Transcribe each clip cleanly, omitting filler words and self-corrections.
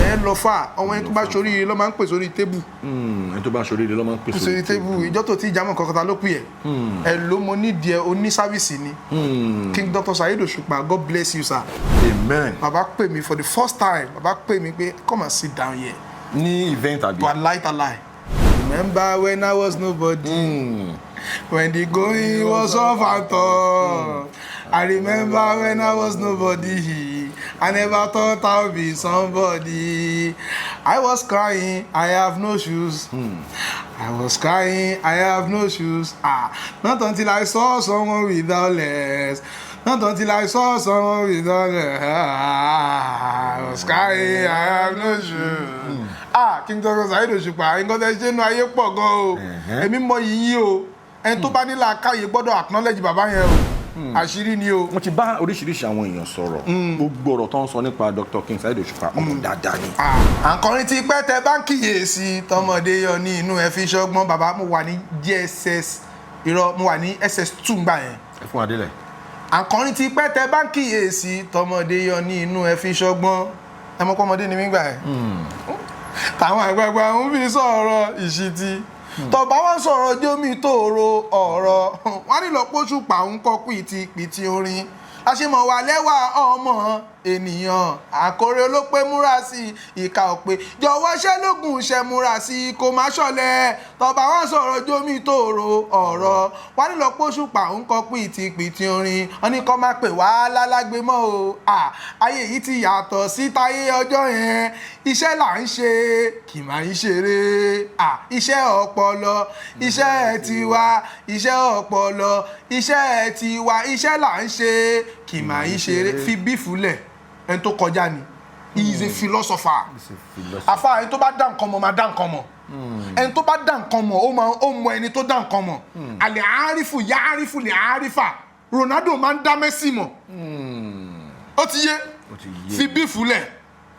yẹn lọ fà ọmọ yẹn tó bá ṣoríire ló máa ń pè sórí tébù. Ẹni tó bá ṣoríire ló máa ń pè sórí tébù ìjọ tó ti jámọ́ kankan ta ló pè ẹ́. ẹ ló mo nídìí ẹ oní sáfìsì ni. King Dr. Saheed Osupa, God bless you sir. Amen. Bàbá pè mí for the first time bàbá pè mí pé come and sit down here. Ní event àbí. But light a lie. Remember when I was nobody. When the going was off and on. I remember when I was nobody. I never thought I would be somebody. I was crying, I have no shoes. I was crying, I have no shoes. Not until I saw someone without legs. Not until I saw someone without legs. I was crying, I have no shoes. King Dr. Saheed Osupa, nǹkan tẹ́ ṣe nínú ayé pọ̀ gan o. Èmi mọ yìí o. Ẹni tó bá ní làákàyè gbọ́dọ̀ acknowledge bàbá yẹn o. Àṣírí ni o. Mo ti bá oríṣiríṣi àwọn èèyàn sọ̀rọ̀. Gbogbo ọ̀rọ̀ tó ń sọ nípa Dr. King Saheed Osupa ọmọ dáadáa ni. Àǹkọrin ti pẹ́ tẹ bá ń kíyèsí tọmọdé yọ ní inú ẹ fi ṣọgbọ́n bàbá mo wà ní JSS mo wà ní SS2 gbà yẹn. Ẹ fún Adélẹ̀. Àǹkọrin ti pẹ́ tẹ bá ń kíyèsí tọmọdé yọ ní inú ẹ fi ṣọgbọ́n ẹ mọ̀ pọ́mọdé ni mí gbà yẹn. Táwọn àgbààgbà ń fi sọ̀rọ̀ ìṣítí. Tọba wọn sọ̀rọ̀ jómi tòòrò ọ̀rọ̀ wọn nílò Pósùpà ń kọ pìtì orin àṣemọ̀ wà lẹ́wà ọmọ ènìyàn àkórè olópé múra sí ìka òpè jọ̀wọ́ ṣẹ́lógún ṣe múra sí kó má ṣọ̀lẹ tọba wọn sọ̀rọ̀ jómi tòòrò ọ̀rọ̀ wọn nílò Pósùpà ń kọ pìtì orin wọn ní kó má pè wá lálágbé mọ́ o ayé yìí ti yàtọ̀ sí táyé ọjọ́ yẹn iṣẹ́ là ń ṣe kì máa ń ṣeré iṣẹ́ ọpọlọ iṣẹ́ tiwa iṣẹ́ ọpọlọ iṣẹ́ tiwa iṣẹ́ là ń ṣe kì máa ń ṣeré fi bífù lẹ̀ ẹni tó kọjá ni he is a philosopher àfa ẹni tó bá dá nǹkan mọ̀ máa dá nǹkan mọ̀ ẹni tó bá dá nǹkan mọ̀ ó mọ ẹni tó dá nǹkan mọ̀ àlẹ́ àárífù yá àárífù lè àárífà Ronaldo máa ń dá Messi mọ̀ ó ti yé fi bífù lẹ̀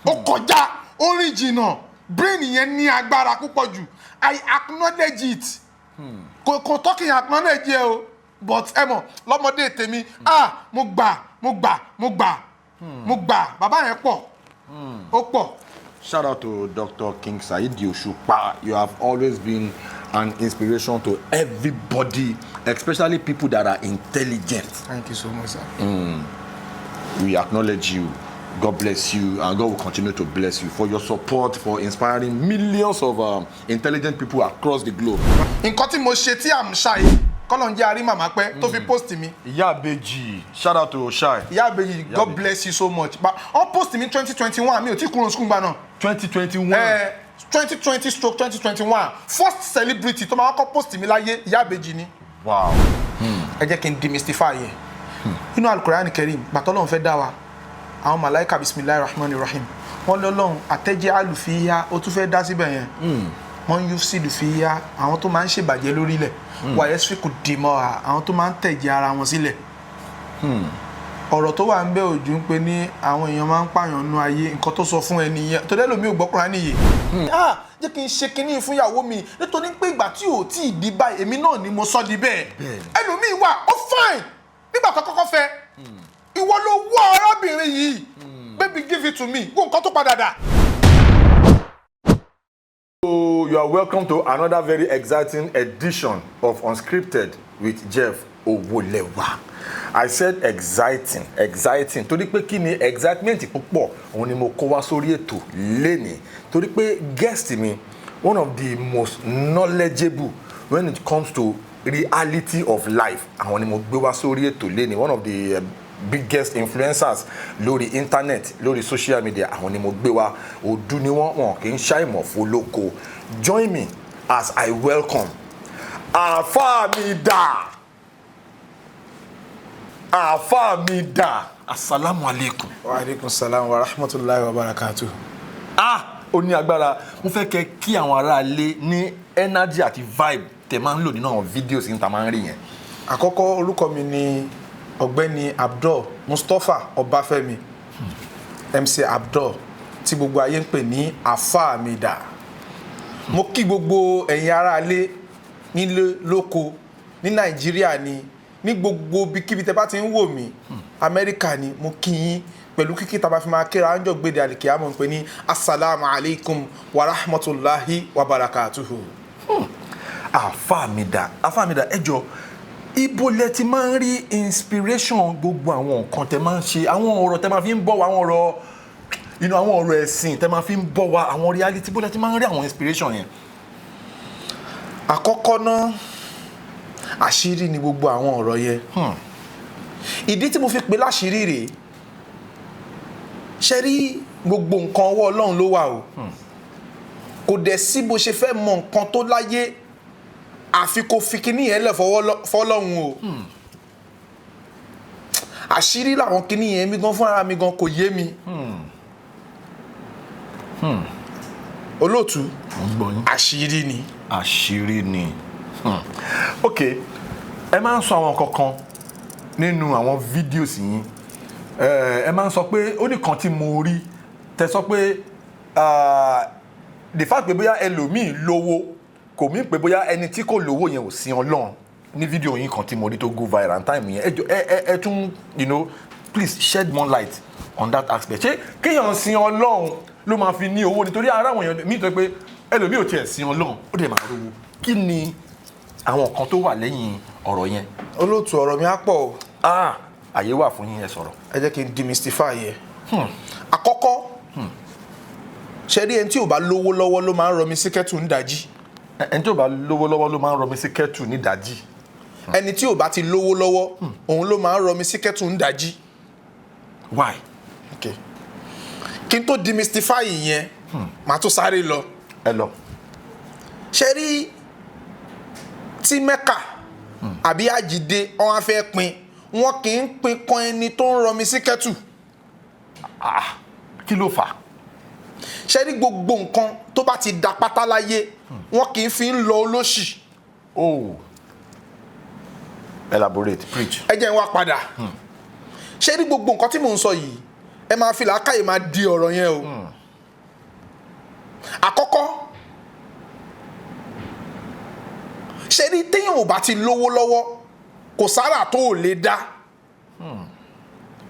ó kọjá orin jìnnà brain yẹn ní agbára púpọ̀ jù I acknowledge it kò tọ́kì acknowledge ẹ o but ẹ mọ̀ lọ́mọdé tèmi mo gbà bàbá yẹn pọ̀ ó pọ̀. Shout out to Dr. King Saheed Osupa. You have always been an inspiration to everybody, especially people that are intelligent. Thank you so much, sir. We acknowledge you. God bless you, and God will continue to bless you for your support, for inspiring millions of intelligent people across the globe. Nǹkan tí mo ṣe tí I'm shy, kọ́lọ̀ ń jẹ́ àrí màmá pẹ́ tó fi post mi. Ìyá Àbèjì, shout out to Shai. Ìyá Àbèjì, God bless you so much. But on post mi 2021, mi ò tí kúrò school gbà náà. 2021. 2020/2021. First celebrity tó máa kọ́ post mi láyé, Ìyá Àbèjì ni. Wow. Ẹ jẹ́ kí n demystify yẹ. Inú Al-Qur'an Karim, bàtọ́ lọ́n fẹ́ dá wa. Àwọn màláíkà bismillahirrahmanirrahim. Wọ́n lọ́lọ́run àtẹ́jẹ́ àlùfíyá ó tún fẹ́ dá síbẹ̀ yẹn. Wọ́n yufsidu fiha àwọn tó máa ń ṣèbàjẹ́ lórílẹ̀. Wa yasfiku dimaa àwọn tó máa ń tẹ̀jẹ̀ ara wọn sílẹ̀. Ọ̀rọ̀ tó wà ń bẹ òjú ń pe ní àwọn èèyàn máa ń pààyàn nú ayé nǹkan tó sọ fún ẹni yẹn tó dẹ́ lómi ò gbọ́ Kùránì nìyí. Jẹ́ kí n ṣe kinní fún ìyàwó mi nítorí pé ìgbà tí ò tí ì di báyìí èmi náà ni mo sọ di bẹ́ẹ̀. Ẹlòmíì wà ó fine nígbà tó kọ́kọ́ fẹ́ ìwọ ló wọ́ arábìnrin yìí baby give it to me wo nǹkan tó padà dà. So you are welcome to another very exciting edition of Unscripted with Jeff Owolewa. I said exciting torí pé kí ni excitement púpọ̀ òun ni mo kó wá sórí ètò lénìí torí pé guest mi one of the most knowledgeable when it comes to reality of life àwọn ni mo gbé wá sórí ètò lénìí one of the biggest influencers lórí internet lórí social media àwọn ni mo gbé wá òdu ni wọn kì í ṣàìmọ̀ fólókò. Join me as I welcome Alfamida. Assalamu alaikum. Wa alaikum salam wa rahmatullahi wa barakatuh. Ó ní agbára mo fẹ́ kẹ́ kí àwọn ará ilé ní energy àti vibe tẹ́ máa ń lò nínú àwọn videos yìí tá máa ń rí yẹn. Àkọ́kọ́ orúkọ mi ni Ọ̀gbẹ́ni Abdul Mustapha Ọbáfẹ́mi MC Abdul tí gbogbo ayé ń pè ní Alfamida. Mo kí gbogbo ẹ̀yin ará ilé nílé lóko ní Nàìjíríà ni ní gbogbo bíkíbi tẹ́ bá ti ń wò mí Amẹ́ríkà ni mo kí yín pẹ̀lú kíkí tá bá fi máa kíra ńjọ́ gbéde àlìkìyámọ̀ ń pè ní assalamu alaikum wa rahmatullahi wa barakatuhu. Alfamida ẹ jọ̀ọ́ ibo lẹ ti máa ń rí inspiration gbogbo àwọn nǹkan tẹ máa ń ṣe àwọn ọ̀rọ̀ tẹ máa fi ń bọ̀ wá àwọn ọ̀rọ̀ ẹ̀sìn tẹ máa fi ń bọ̀ wá àwọn reality bó lẹ ti máa ń rí àwọn inspiration yẹn. Àkọ́kọ́ náà àṣírí ni gbogbo àwọn ọ̀rọ̀ yẹn. Ìdí tí mo fi pè láṣírí rèé ṣe rí gbogbo nǹkan ọwọ́ Ọlọ́run ló wà o kò dẹ̀ sí bó ṣe fẹ́ mọ nǹkan tó láyé àfi kò fi kíní yẹn lẹ̀ fọlọ́run o àṣírí làwọn kíní yẹn mi gan fúnra mi gan kò yé mi olóòtú àṣírí ni. Ok ẹ máa ń sọ àwọn kankan nínú àwọn fídíòs yín ẹ máa ń sọ pé ó ní kan tí mo rí tẹ sọ pé the fact pé bóyá ẹlòmíì lówó kò mí pé bóyá ẹni tí kò lówó yẹn ò sin Ọlọ́run ní fídíò yín kan tí mo rí tó go viral time yẹn ẹ tún please shed more light on that aspect ṣé kéèyàn sin Ọlọ́run ló máa fi ní owó nítorí ara àwọn èèyàn mi tó pé ẹlòmíì ò tiẹ̀ sin Ọlọ́run ó dẹ̀ máa rówó kí ni àwọn kan tó wà lẹ́yìn ọ̀rọ̀ yẹn. Olóòtú ọ̀rọ̀ mi á pọ̀ o. Àyè wà fún yín ẹ sọ̀rọ̀. Ẹ jẹ́ kí n demystify yẹ. Àkọ́kọ́ ṣe rí ẹni tí ò bá lówó lọ́wọ́ ló máa ń rọmi sí kẹ́tù ń dájí. Ẹni tí ò bá lówó lọ́wọ́ ló máa ń rọmi sí kẹ́tù ní dájí. Ẹni tí ò bá ti lówó lọ́wọ́ òun ló máa ń rọmi sí kẹ́tù ń dájí. Why? Okay. Kí n tó demystify yẹn màá tún sáré lọ. Ẹ lọ. Ṣe rí tí Mẹ́kà àbí àjìdé wọ́n á fẹ́ pin wọn kì í pin kan ẹni tó ń rọmi sí kẹ́tù. Kí ló fà? Ṣé rí gbogbo nǹkan tó bá ti da pátá láyé wọn kì í fi ń lọ olóṣì. Elaborate, preach. Ẹ jẹ́ n wá padà. Ṣé rí gbogbo nǹkan tí mò ń sọ yìí ẹ máa fi làákàyè máa di ọ̀rọ̀ yẹn o. Àkọ́kọ́ ṣé rí téèyàn ò bá ti lówó lọ́wọ́ kò sára tó ò lè dá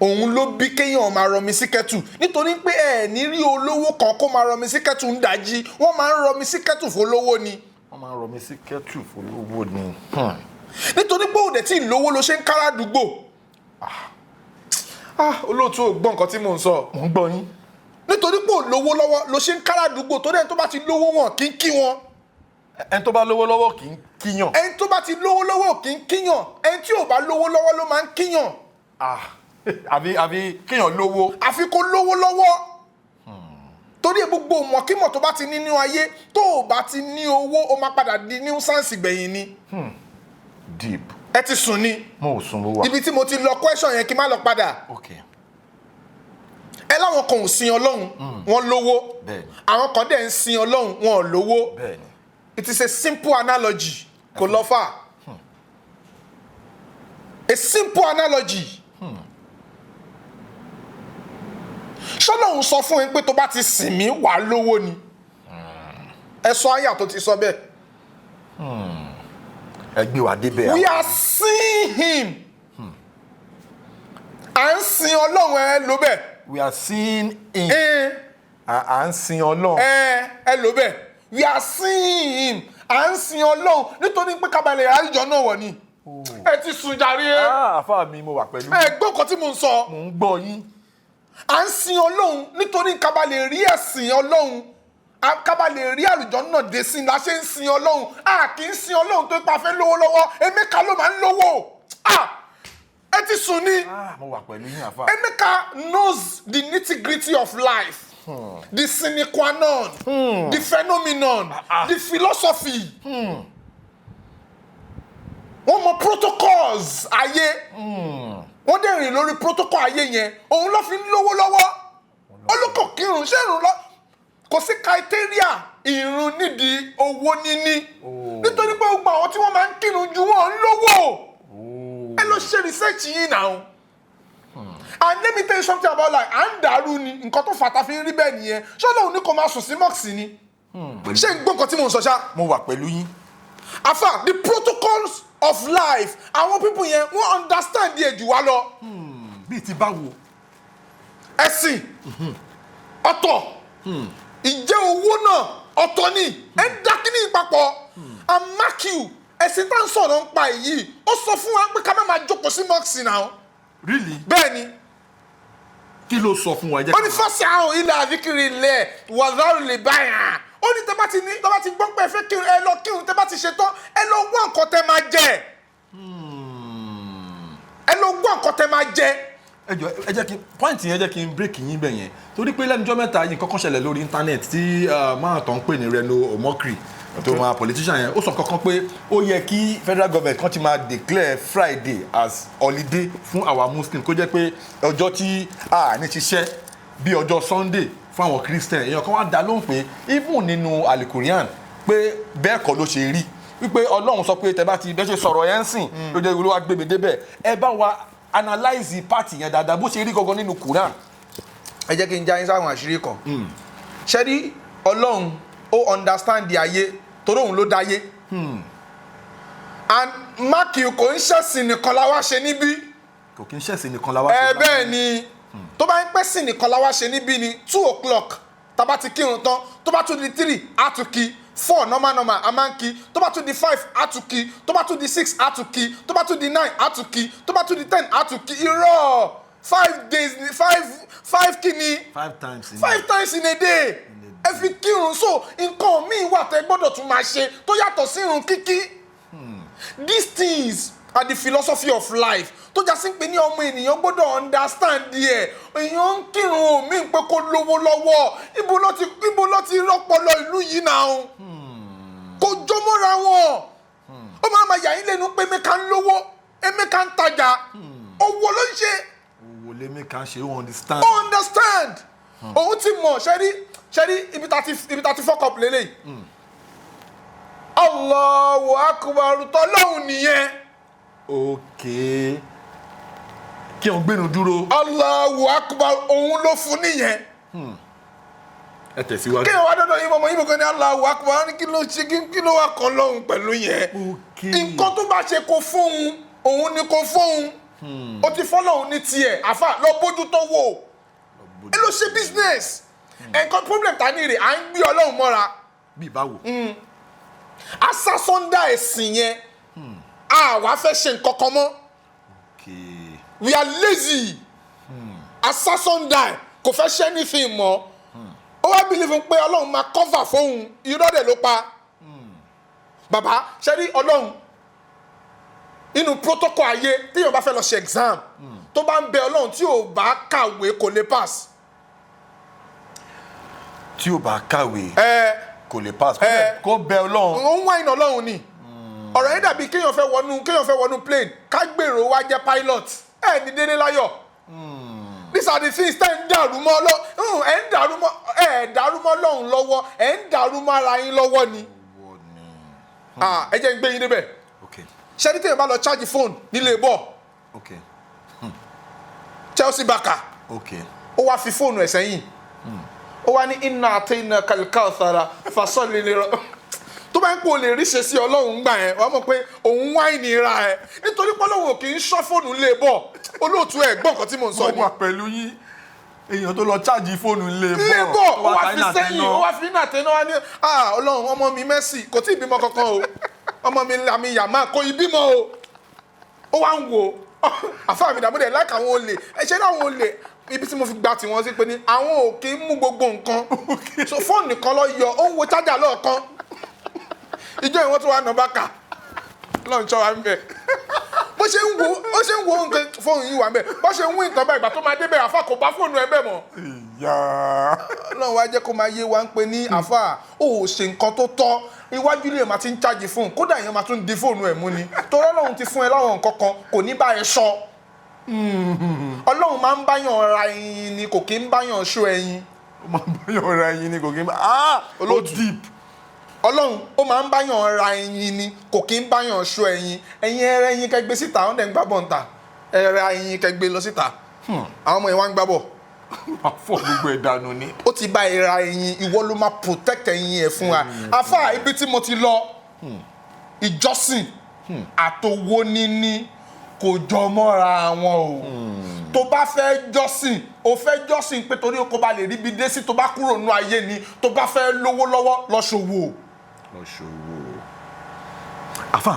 òun ló bí kéèyàn máa rọmi sí kẹ́tù nítorí pé ẹ ní rí olówó kan kó máa rọmi sí kẹ́tù ń dájí wọ́n máa ń rọmi sí kẹ́tù fólówó ni. Wọ́n máa ń rọmi sí kẹ́tù fólówó ni. Nítorí pé òde tí ìlówó ló ṣe ń kára àdúgbò. Olóòtú ò gbọ́ nǹkan tí mò ń sọ. Mò ń gbọ́ yín. Nítorí pé òlówó lọ́wọ́ ló ṣe ń kára àdúgbò tó dẹ́n tó bá ti lówó wọn kì í kí wọn. Ẹni tó bá lówó lọ́wọ́ kì í kíyàn. Ẹni tó bá ti lówó lọ́wọ́ kì í kíyàn ẹni tí ò bá lówó lọ́wọ́ ló máa ń kíyàn. Àbí kéèyàn lówó. Àfi kó lówó lọ́wọ́. Torí gbogbo mọ̀kímọ̀ tó bá ti ní nínú ayé tó o bá ti ní owó o máa padà di nuisance gbẹ̀yìn ni. Deep. Ẹ ti sùn ni. Mo ò sùn ló wà. Ibi tí mo ti lọ question yẹn kí n má lọ padà. Okay. Ẹ láwọn kan ò sin Ọlọ́run wọ́n lówó. Bẹ́ẹ̀ni. Àwọn kan dẹ̀ ń sin Ọlọ́run wọn ò lówó. Bẹ́ẹ̀ni. It is a simple analogy. Kò lọ fà. A simple analogy. Ṣọ́lọ́run sọ fún yín pé tó bá ti sìn mí wàá lówó ni. Ẹ sọ àyà tó ti sọ bẹ́ẹ̀. Ẹ gbé wa débẹ̀. We are seeing him. À ń sin Ọlọ́run ẹ ló bẹ́ẹ̀. We are seeing him. À ń sin Ọlọ́run. Ẹ ló bẹ́ẹ̀. We are seeing him. À ń sin Ọlọ́run nítorí pé kábàlẹ̀ àríjọ náà wọ̀ ni. Ẹ ti sùn jàre ẹ. Àfáà mi mo wà pẹ̀lú. Ẹ gbọ́ nǹkan tí mò ń sọ. Mò ń gbọ́ yín. À ń sin Ọlọ́run nítorí kábàlẹ̀ rí ẹ̀sìn Ọlọ́run. Kábàlẹ̀ rí àlùjọ náà dé sí la ṣe ń sin Ọlọ́run. A kì í sin Ọlọ́run tó pa fẹ́ lówó lọ́wọ́. Emeka ló máa ń lówó. Ẹ ti sùn ni. Mo wà pẹ̀lú yín àfáà. Emeka knows the nitty-gritty of life. The sine qua non, the phenomenon, the philosophy. Wọ́n mọ protocols ayé. Wọ́n dẹ̀ rìn lórí protocol ayé yẹn. Òun ló fi ń lówó lọ́wọ́. Olùkọ́ kírun ṣé ìrun lọ. Kò sí criteria ìrun nídìí owó níní. Nítorí pé gbogbo àwọn tí wọ́n máa ń kírun ju wọn ń lówó. Ẹ lọ ṣe research yín náà. And let me tell you something about like à ń dàrú ni nǹkan tó fàtà fi ń rí bẹ́ẹ̀ nìyẹn ṣọ́lọ́run ní kò máa sùn sí mọ́ọ̀sì ni ṣé ń gbọ́ nǹkan tí mò ń sọ ṣá. Mo wà pẹ̀lú yín. Afa the protocols of life àwọn people yẹn wọ́n understand díẹ̀ jù wá lọ. Bíi ti báwo. ẹ̀sìn ọ̀tọ̀ ìjẹ́ owó náà ọ̀tọ̀ ni ẹ ń dá kíní papọ̀ and mark you ẹ̀sìn tá à ń sọ̀rọ̀ ń pa èyí ó sọ fún wa pé ká má máa jókòó sí mọ́ọ̀sì náà. Really? bẹ́ẹ̀ ni. Kí ló sọ fún wa? ó ní fọ́ọ̀sì àwọn ilẹ̀ àdìkiri ilẹ̀ wàzárù lè báyà ó ní tẹ́ bá ti gbọ́ pé ẹ fẹ́ kírun ẹ lọ kírun tẹ́ bá ti ṣetán ẹ lọ wá nǹkan tẹ́ máa jẹ ẹ lọ wá nǹkan tẹ́ máa jẹ. ẹ jẹ́ kí pọ́ìntì yẹn jẹ́ kí n break yín bẹ̀ yẹn torí pé lẹ́nujọ́ mẹ́ta yìí kankan ṣẹlẹ̀ lórí íńtánẹ́ẹ̀tì tí máa tán ń pè ní Reno Omokri tó máa politician yẹn ó sọ kankan pé ó yẹ kí federal government kan ti máa declare Friday as holiday fún àwa Muslim kó jẹ́ pé ọjọ́ tí a ní ṣiṣẹ́ bí ọjọ́ Sunday fún àwọn Christian èèyàn kan wá dá lóhùn pé even nínú alikurian pé bẹ́ẹ̀ kọ́ ló ṣe rí wípé Ọlọ́run sọ pé tẹ́ bá ti bẹ́ẹ̀ ṣe sọ̀rọ̀ yẹn sìn ló jẹ́ Olúwa gbé mi débẹ̀ ẹ bá wa analyze party yẹn dáadáa bó ṣe rí gangan nínú Quran. ẹ jẹ́ kí n já yín sáwọn àṣírí kan ṣé rí Ọlọ́run ó understand di ayé torí òun ló dáyé and mark you kò ń ṣẹ̀sìn nìkan la wá ṣe níbí. kò kí ń ṣẹ̀sìn nìkan la wá ṣe. bẹ́ẹ̀ ni tó bá ń pẹ́ sìn nìkan la wá ṣe níbí ni 2:00 tá bá ti kírun tán tó bá tún di 3 á tún kí 4 normal a máa ń kí tó bá tún di 5 á tún kí tó bá tún di 6 á tún kí tó bá tún di 9 á tún kí tó bá tún di 10 á tún kí irọ́ 5 days 5 kí ni 5 times in a day ẹ fi kírun so nǹkan míì wà tẹ́ gbọ́dọ̀ tún máa ṣe tó yàtọ̀ sí irun kíkí. These things are the philosophy of life tó já sí pé ní ọmọ ènìyàn gbọ́dọ̀ understand díẹ̀ èèyàn ń kírun omi pé kó lówó lọ́wọ́ ibo ló ti rọ́pọlọ ìlú yìí náà kò jọmọ́ra wọn ó máa yà yín lẹ́nu pé Emeka ń lówó Emeka ń tajà owó ló ń ṣe. owó lẹ́mẹ̀ká ṣe ó understand. òun ti mọ̀ ṣẹ́rí ibi tá ti fuck up lélẹ̀ Allahu Akbar tọ́lọ́hùn nìyẹn. Okay. Kí o gbénu dúró. Allahu Akbar òun ló fún nìyẹn. Ẹ tẹ̀síwájú. Kí wá dọ́dọ̀ yín mọ̀mọ́ yín bọ̀ ní Allahu Akbar ní kí ló ṣe kí ló wá kan lọ́hùn pẹ̀lú yẹn. Nǹkan tó bá ṣe kó fóun òun ni kó fóun. Ó ti fọ́lọ́hùn ní tiẹ̀ àfà lọ bójú tó wò. Ẹ ló ṣe business. Nǹkan problem ta ní rè à ń gbé Ọlọ́run mọ́ra. Bí báwo. Asásọ́ndà ẹ̀sìn yẹn. Àwa fẹ́ ṣe nǹkan kan mọ́. We are lazy. Asásọ́ndà kò fẹ́ ṣe anything mọ́. Ó wá believe pé Ọlọ́run máa cover fóun irọ́ dẹ̀ ló pa. Bàbá ṣe rí Ọlọ́run inú protocol ayé téèyàn bá fẹ́ lọ ṣe exam tó bá ń bẹ Ọlọ́run tí ò bá kàwé kò lè pass. Tí ò bá kàwé kò lè pass kó bẹ Ọlọ́run. Ó ń wá iná Ọlọ́run ni. Ọ̀rọ̀ yẹn dàbí kéèyàn fẹ́ wọnú plane ká gbèrò wá jẹ́ pilot ní délé láyọ̀. These are the things tẹ́ ń dàrú mọ́ Ọlọ́run lọ́wọ́ ẹ̀ ń dàrú mọ́ ara yín lọ́wọ́ ni. Ẹ jẹ́ ń gbé yín débẹ̀. Ṣé ní téèyàn bá lọ charge phone nílé bọ̀ Chelsea baka ó wá fi fóònù ẹ̀ sẹ́yìn ó wá ní inna atayna kalkauthara fasalli li tó bá ń pò lè rí ṣe sí Ọlọ́run gbà ẹ̀ wọ́n mọ̀ pé òun wáìnì ra ẹ̀ nítorí pé Ọlọ́run kì í ṣọ́ fóònù lé bọ̀ olóòtú ẹ̀ gbọ́ nǹkan tí mò ń sọ ni. mo wà pẹ̀lú yín èèyàn tó lọ chájì fóònù lé bọ̀ ó wá fi sẹ́yìn ó wá fi iná àtẹná wá ní Ọlọ́run ọmọ mi Messi kò tí ì bímọ kankan o ọmọ mi Lami Yama kò ì bímọ o ó wá ń wo àfáà mi dàmúdẹ̀ láìka àwọn olè ẹ̀ṣẹ́ láwọn olè ibi tí mo fi gba tiwọn sí pé ní àwọn ò kì í mú gbogbo nǹkan so fóònù nìkan lọ yọ ó ń wo chájà lọ́ọ̀kan ìjọ ìwọ́n tó wà nà bá kà lọ́n ṣọ́ wa ń bẹ̀ bó ṣe ń wo nǹkan fóònù yìí wà ń bẹ̀ bó ṣe ń wí nǹkan bá ìgbà tó máa débẹ̀ àfà kò bá fóònù ẹ bẹ̀ mọ́. Ọlọ́run wá jẹ́ kó máa yé wa ń pe ní àfà ó ṣe nǹkan tó tọ́ iwájú ilé máa ti ń chájì fóònù kódà èèyàn máa tún di fóònù ẹ̀ mú ni torí Ọlọ́run ti fún ẹ láwọn nǹkan kan kò ní bá ẹ ṣọ́ Ọlọ́run máa ń báyàn ra ẹyin ni kò kí ń báyàn ṣọ́ ẹyin. Ó máa ń báyàn ra ẹyin ni kò kí ń bá deep. Ọlọ́run ó máa ń báyàn ra ẹyin ni kò kí ń báyàn ṣọ́ ẹyin ẹrẹ ẹyin kẹgbẹ́ síta wọ́n dẹ̀ ń gbá bọ̀ níta ẹrẹ ẹyin kẹgbẹ́ lọ síta àwọn ọmọ yẹn wá ń gbá bọ̀. Àfọ̀ gbogbo ẹ̀ dànù ni. Ó ti bá ẹra ẹyin ìwọ ló máa protect ẹyin ẹ̀ fún wa àfà ibi tí mo ti lọ ìjọsìn àtowó níní kò jọ mọ́ra wọn o tó bá fẹ́ jọ́sìn o fẹ́ jọ́sìn pé torí kó bá lè rí bí dé sí tó bá kúrò nínú ayé ni tó bá fẹ́ lówó lọ́wọ́ lọ ṣòwò. àfà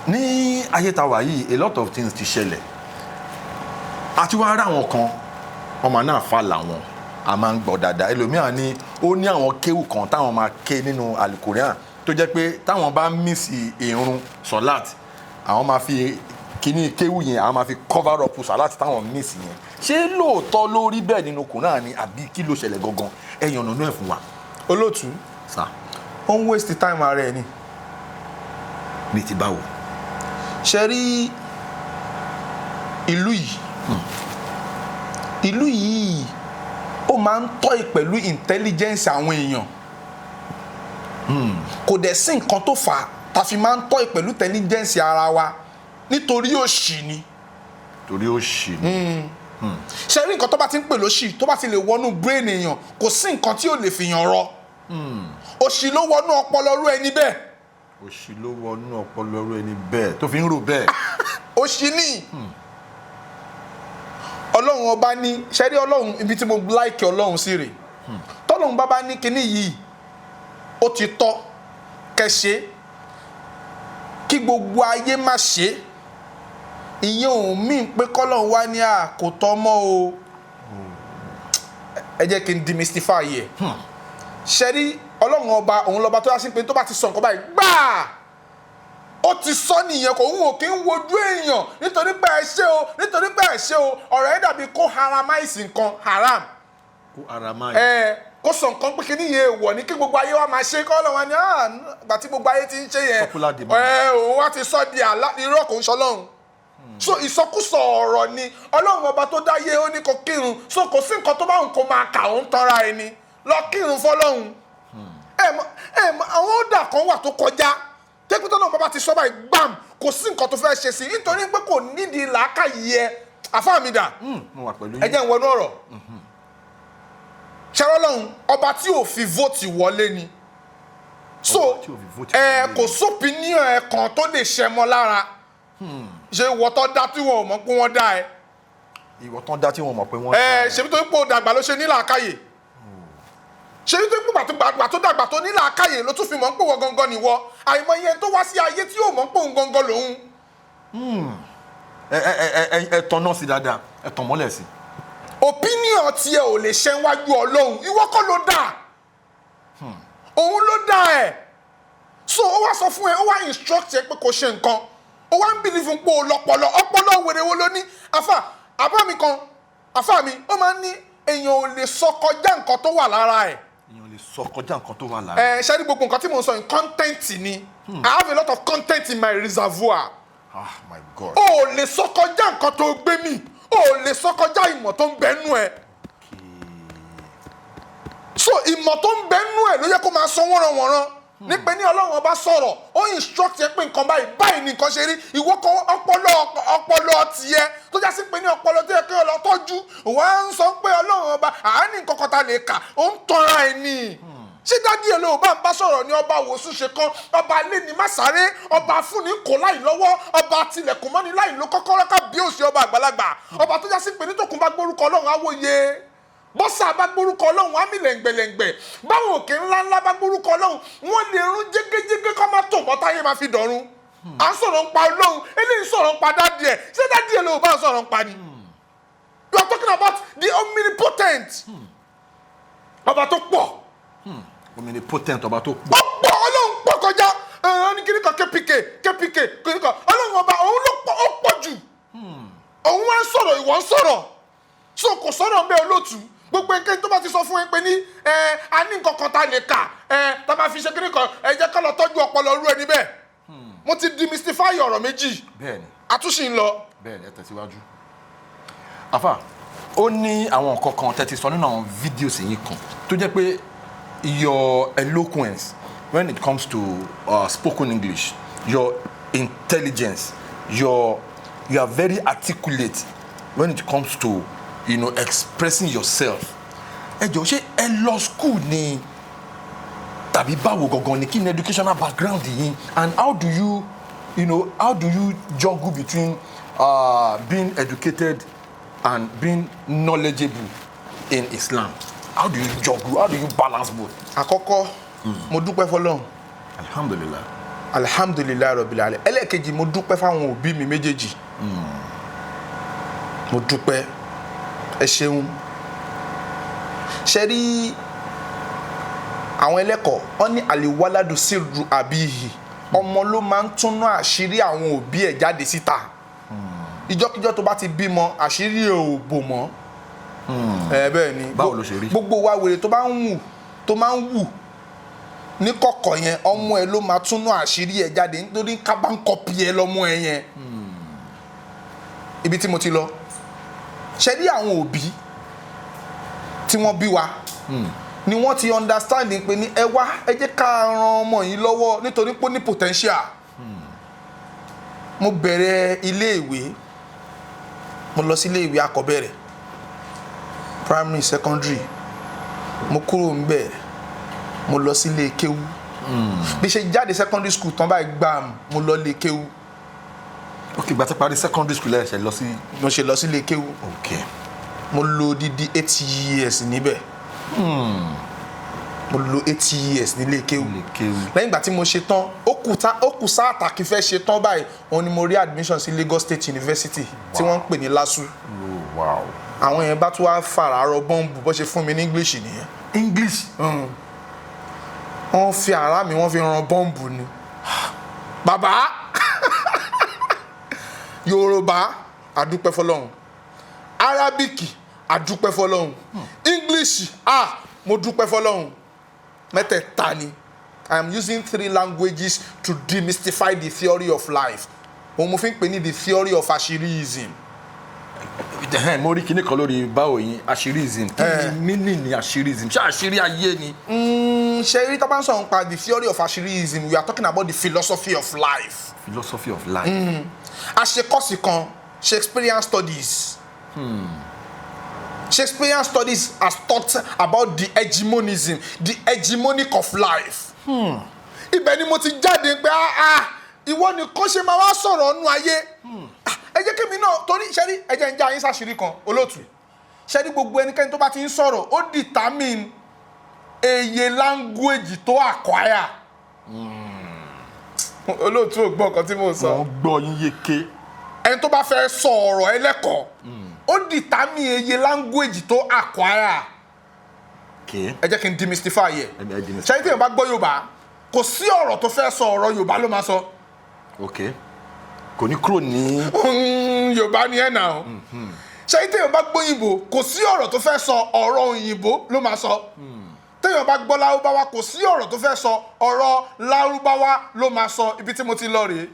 ní ayé ta wà yìí a lot of things ti ṣẹlẹ̀ àti wá rà wọn kan ọmọ náà fà làwọn a máa ń gbọ́ dáadáa ẹlòmíràn ni ó ní àwọn kéwù kan táwọn máa ké nínú Al-Qur'an tó jẹ́ pé táwọn bá mísì ìrun sọ́láàt àwọn máa fi kíní kéwù yẹn àwọn máa fi cover up sọ́láàt táwọn mísì yẹn ṣé lóòótọ́ ló rí bẹ́ẹ̀ nínú Qur'an ni àbí kí ló ṣẹlẹ̀ gangan ẹ̀yàn ọ̀nà ẹ̀ fún wa. olóòtú sà ó ń waste time ara ẹ̀ ni. ní ti báwo. ṣe rí ìlú yìí ó máa ń tọ́ pẹ̀lú intelligence àwọn èèyàn kò dẹ̀ sí nǹkan tó fà á ta fi máa ń tọ́ pẹ̀lú intelligence ara wa nítorí òṣì ni. torí òṣì ni. ṣe rí nǹkan tó bá ti ń pè lóṣì tó bá ti lè wọnú brain èèyàn kò sí nǹkan tí ò lè fi yàn rọ òṣì ló wọnú ọpọlọ rú ẹni bẹ́ẹ̀. òṣì ló wọnú ọpọlọ rú ẹni bẹ́ẹ̀ tó fi ń rò bẹ́ẹ̀. òṣì ni. ọlọ́run ọba ní ṣẹ́rí ọlọ́run ibi tí mo láìkì ọlọ́run sí rè tọ́lọ́run bá ní kinní yìí ó ti tọ́ kẹ́ṣe kí gbogbo ayé má ṣe ìyẹn òun mí pé kọ́lọ́run wá ní kò tọ́ mọ́ o ẹ jẹ́ kí n demystify yẹ ṣẹ́rí ọlọ́run ọba òun lọ́ba tó yá sí pé tó bá ti sọ nǹkan báyìí gbáà ó ti sọ nìyẹn kò ń wò kí ń wojú èèyàn nítorí pé ẹ ṣe o nítorí pé ẹ ṣe o ọ̀rọ̀ ẹ dàbí kó haramize nǹkan haram. kó haramize. kó sọ nǹkan pé kíní yẹn wọ̀ ní kí gbogbo ayé wa máa ṣe kọ́ lọ́wọ́ ni àgbà tí gbogbo ayé ti ń ṣe yẹn òun wá ti sọ di irọ́ kò ń ṣọlọ́run. so ìsọkúsọ ọ̀rọ̀ ni ọlọ́run ọba tó dáyé ó ní kó kírun so kò sí nǹkan tó bá ń kó máa kà ó ń tanra ẹni lọ kírun fọlọ́run. àwọn ọ̀dà kan wà tó kọjá tẹ́kítọ́ náà bàbá ti sọ báyìí gbàm kò sí nǹkan tó fẹ́ ṣe sí nítorí pé kò nídìí làákàyè ẹ Alfamida ẹ jẹ́ ń wọnú ọ̀rọ̀ ṣẹlọ́lọ́hún ọba tí ò fi vóòtì wọlé ni so kò sópinion ẹ kan tó lè ṣẹ mọ́ lára ṣe ìwọ tó dá tí wọn ò mọ̀ pé wọ́n dá ẹ. ìwọ tó dá tí wọn mọ̀ pé wọ́n dá ẹ. ṣèbí tó ń pò dàgbà ló ṣe ní làákàyè ṣe ní tó ń gbà tó dàgbà tó ní làákàyè ló tún fi mọ̀ ń pò wọ́n gangan nìwọ àìmọye tó wá sí ayé tí yóò mọ̀ ń pò ń gangan lòun. ẹ tàn náà sí dáadáa ẹ tàn mọ́lẹ̀ sí. opinion tiẹ̀ ò lè ṣe wájú Ọlọ́run ìwọ kọ́ ló dá òun ló dá ẹ̀ so ó wá sọ fún ẹ ó wá instruct ẹ pé kò ṣe nǹkan ó wá ń believe pé o lọ́pọlọ ọpọlọ wèrè wo ló ní àfà mi ó máa ń ní èèyàn ò lè sọ kọjá nǹkan tó wà lára ẹ̀. èèyàn lè sọ kọjá nǹkan tó wà lára ẹ̀. ṣé ní gbogbo nǹkan tí mo ń sọ in content ni I have a lot of content in my reservoir. My God. o lè sọ kọjá nǹkan tó gbé mi o lè sọ kọjá ìmọ̀ tó ń bẹ́nu ẹ̀. so ìmọ̀ tó ń bẹ́nu ẹ̀ ló yẹ kó máa sọ wọ́nranwọ̀nran nípe ní Ọlọ́run ọba sọ̀rọ̀ ó instruct ẹ pé nǹkan báyìí ni nǹkan ṣe rí ìwọ kan ọpọlọ tiẹ̀ tó já sí pé ní ọpọlọ tó yẹ kí Ọlọ́run tọ́jú wọ́n á ń sọ pé Ọlọ́run ọba àání nǹkan kan ta lè kà ó ń tanra ẹ̀ ni ṣé dádì ẹ̀ ló bá ń bá sọ̀rọ̀ ní ọba wòsùn ṣe kan ọba alẹ́ ní má sáré ọba fúnni kò láì lọ́wọ́ ọba tilẹ̀kùn mọ́ni láì ló kọ́kọ́rọ́ ká bí òsì ọba àgbàlagbà ọba tó já sí pé ní tòkun bá gbórúkọ Ọlọ́run àwòye bọ́sà bá gbórúkọ Ọlọ́run á mì lẹ̀ǹgbẹ̀lẹ̀ǹgbẹ̀ báwo òkè ńláńlá bá gbórúkọ Ọlọ́run wọ́n lè rún jégéjégé kọ́ máa tó bọ́ táyé máa fi dọ̀run à ń sọ̀rọ̀ ń pa Ọlọ́run eléyìí sọ̀rọ̀ ń pa dádì ẹ̀ ṣé dádì ẹ̀ ló bá ń sọ̀rọ̀ ń pa ni you are talking about the omnipotent ọba tó pọ̀ omnipotent ọba tó pọ̀ ọ̀pọ̀ Ọlọ́run pọ̀ kọjá ẹ̀rọ ní kíní kan kpk kíní kan Ọlọ́run ọba òun ló pọ̀ ó pọ̀ jù òun wá ń sọ̀rọ̀ ìwọ ń sọ̀rọ̀ so kò sọ̀rọ̀ bẹ́ẹ̀ olóòtú gbogbo nǹkan tó bá ti sọ fún ẹ pé ní a ní nǹkan kan tá a lè kà tá a máa fi ṣe kíní kan ẹ jẹ́ ká lọ tọ́jú ọpọlọ rú ẹni bẹ́ẹ̀ mo ti demystify ọ̀rọ̀ méjì bẹ́ẹ̀ni àtúnṣe ń lọ. bẹ́ẹ̀ni ẹ tẹ̀síwájú. àfà ó ní àwọn nǹkan kan tẹ́ ti sọ nínú àwọn fídíòs yìí kan tó jẹ́ pé your eloquence when it comes to spoken English your intelligence you are very articulate when it comes to expressing yourself. ẹ jọ̀ọ́ ṣé ẹ lọ school ni tàbí báwo gangan ni kí ni educational background yìí and how do you juggle between being educated and being knowledgeable in Islam? How do you juggle? How do you balance both? Àkọ́kọ́, mo dúpẹ́ f'Ọlọ́run. Alhamdulillah. Alhamdulillah Rabbil Alamin. Ẹlẹ́ẹ̀kejì, mo dúpẹ́ fáwọn òbí mi méjèèjì. Mo dúpẹ́. Ẹ ṣeun. Ṣé rí àwọn ẹlẹ́kọ̀ọ́ wọ́n ní àlìwáládù sírru àbíyì. Ọmọ ló máa ń túnú àṣírí àwọn òbí ẹ̀ jáde síta. Ìjọ́kíjọ́ tó bá ti bímọ àṣírí ẹ̀ ò bò mọ́. Bẹ́ẹ̀ ni. Báwo ló ṣe rí? Gbogbo wa wèrè tó máa ń wù ní kọ̀kọ̀ yẹn ọmọ ẹ ló máa túnú àṣírí ẹ jáde nítorí ká bá ń kọ́pì ẹ lọ́mọ ẹ yẹn. Ibi tí mo ti lọ ṣe rí àwọn òbí tí wọ́n bí wa ni wọ́n ti understand pé ní ẹ wá ẹ jẹ́ ká ran ọmọ yìí lọ́wọ́ nítorí pé ó ní potential. Mo bẹ̀rẹ̀ iléèwé, mo lọ sí iléèwé àkọ́bẹ̀rẹ̀ primary secondary, mo kúrò ńbẹ̀ mo lọ sí ilé kéwú. Bí ṣe jáde secondary school tán báyìí gbàm mo lọ ilé kéwú. Okay, gbà tí parí secondary school ẹ ṣe lọ sí. Mo ṣe lọ sí ilé kéwú. Okay. Mo lò odidi 8 years níbẹ̀. Mo lò 8 years nílé kéwú. Lẹ́yìn ìgbà tí mo ṣe tán ó kù sáà tàkì fẹ́ ṣe tán báyìí òun ni mo rí admission sí Lagos State University tí wọ́n ń pè ní LASU. Wow. Àwọn yẹn bá tún wá fàràrọ bọ́ǹbù bó ṣe fún mi ní English nìyẹn. English. Wọ́n fi ara mi wọ́n fi ran bọ́ǹbù ni. Bàbá Yorùbá àdúpẹ́ f'Ọlọ́run, Arabic àdúpẹ́ f'Ọlọ́run, English mo dúpẹ́ f'Ọlọ́run. Mẹ́tẹ̀ẹ̀ta ni. I am using 3 languages to demystify the theory of life. Òun mo fi ń pè ní the theory of àṣíríism. Mo rí kíní kan lórí báwo yín àṣíríism. Kí ni meaning ni àṣíríism? Ṣé àṣírí ayé ni? Ṣé rí tá bá ń sọ̀rọ̀ nípa the theory of àṣíríism, we are talking about the philosophy of life. Philosophy of life. Àṣekọ́sì kan Shakespearean studies. Shakespearean studies has taught about the hegemonic of life. Ibẹ̀ ni mo ti jáde pé ìwọ nìkan ṣe máa wá sọ̀rọ̀ nínú ayé. Ẹ jẹ́ kí mi náà torí ṣẹ́rí ẹ jẹ́ ń já yín sáṣírí kan olóòtú. Ṣẹ́rí gbogbo ẹnikẹ́ni tó bá ti ń sọ̀rọ̀ ó determine eye language tó acquire. Olóòtú ò gbọ́ nǹkan tí mo sọ. Mo gbọ́ yín yéké. Ẹni tó bá fẹ́ sọ ọ̀rọ̀ ẹlẹ́kọ̀ọ́ ó determine eye language tó acquire. Ẹ jẹ́ kí n demystify yẹ. Ṣẹ́rí tí èèyàn bá gbọ́ Yorùbá kò sí ọ̀rọ̀ tó fẹ́ sọ ọ̀rọ̀ Yorùbá ló máa sọ. Kò ní kúrò ní. Yorùbá ni ẹ̀ náà. Ṣẹ́rí tí èèyàn bá gbọ́ Òyìnbó kò sí ọ̀rọ̀ tó fẹ́ sọ ọ̀rọ̀ Òyìnbó ló máa sọ. Téèyàn bá gbọ́ Lárúbáwá kò sí ọ̀rọ̀ tó fẹ́ sọ ọ̀rọ̀ Lárúbáwá ló máa sọ. Ibi tí mo ti lọ rèé.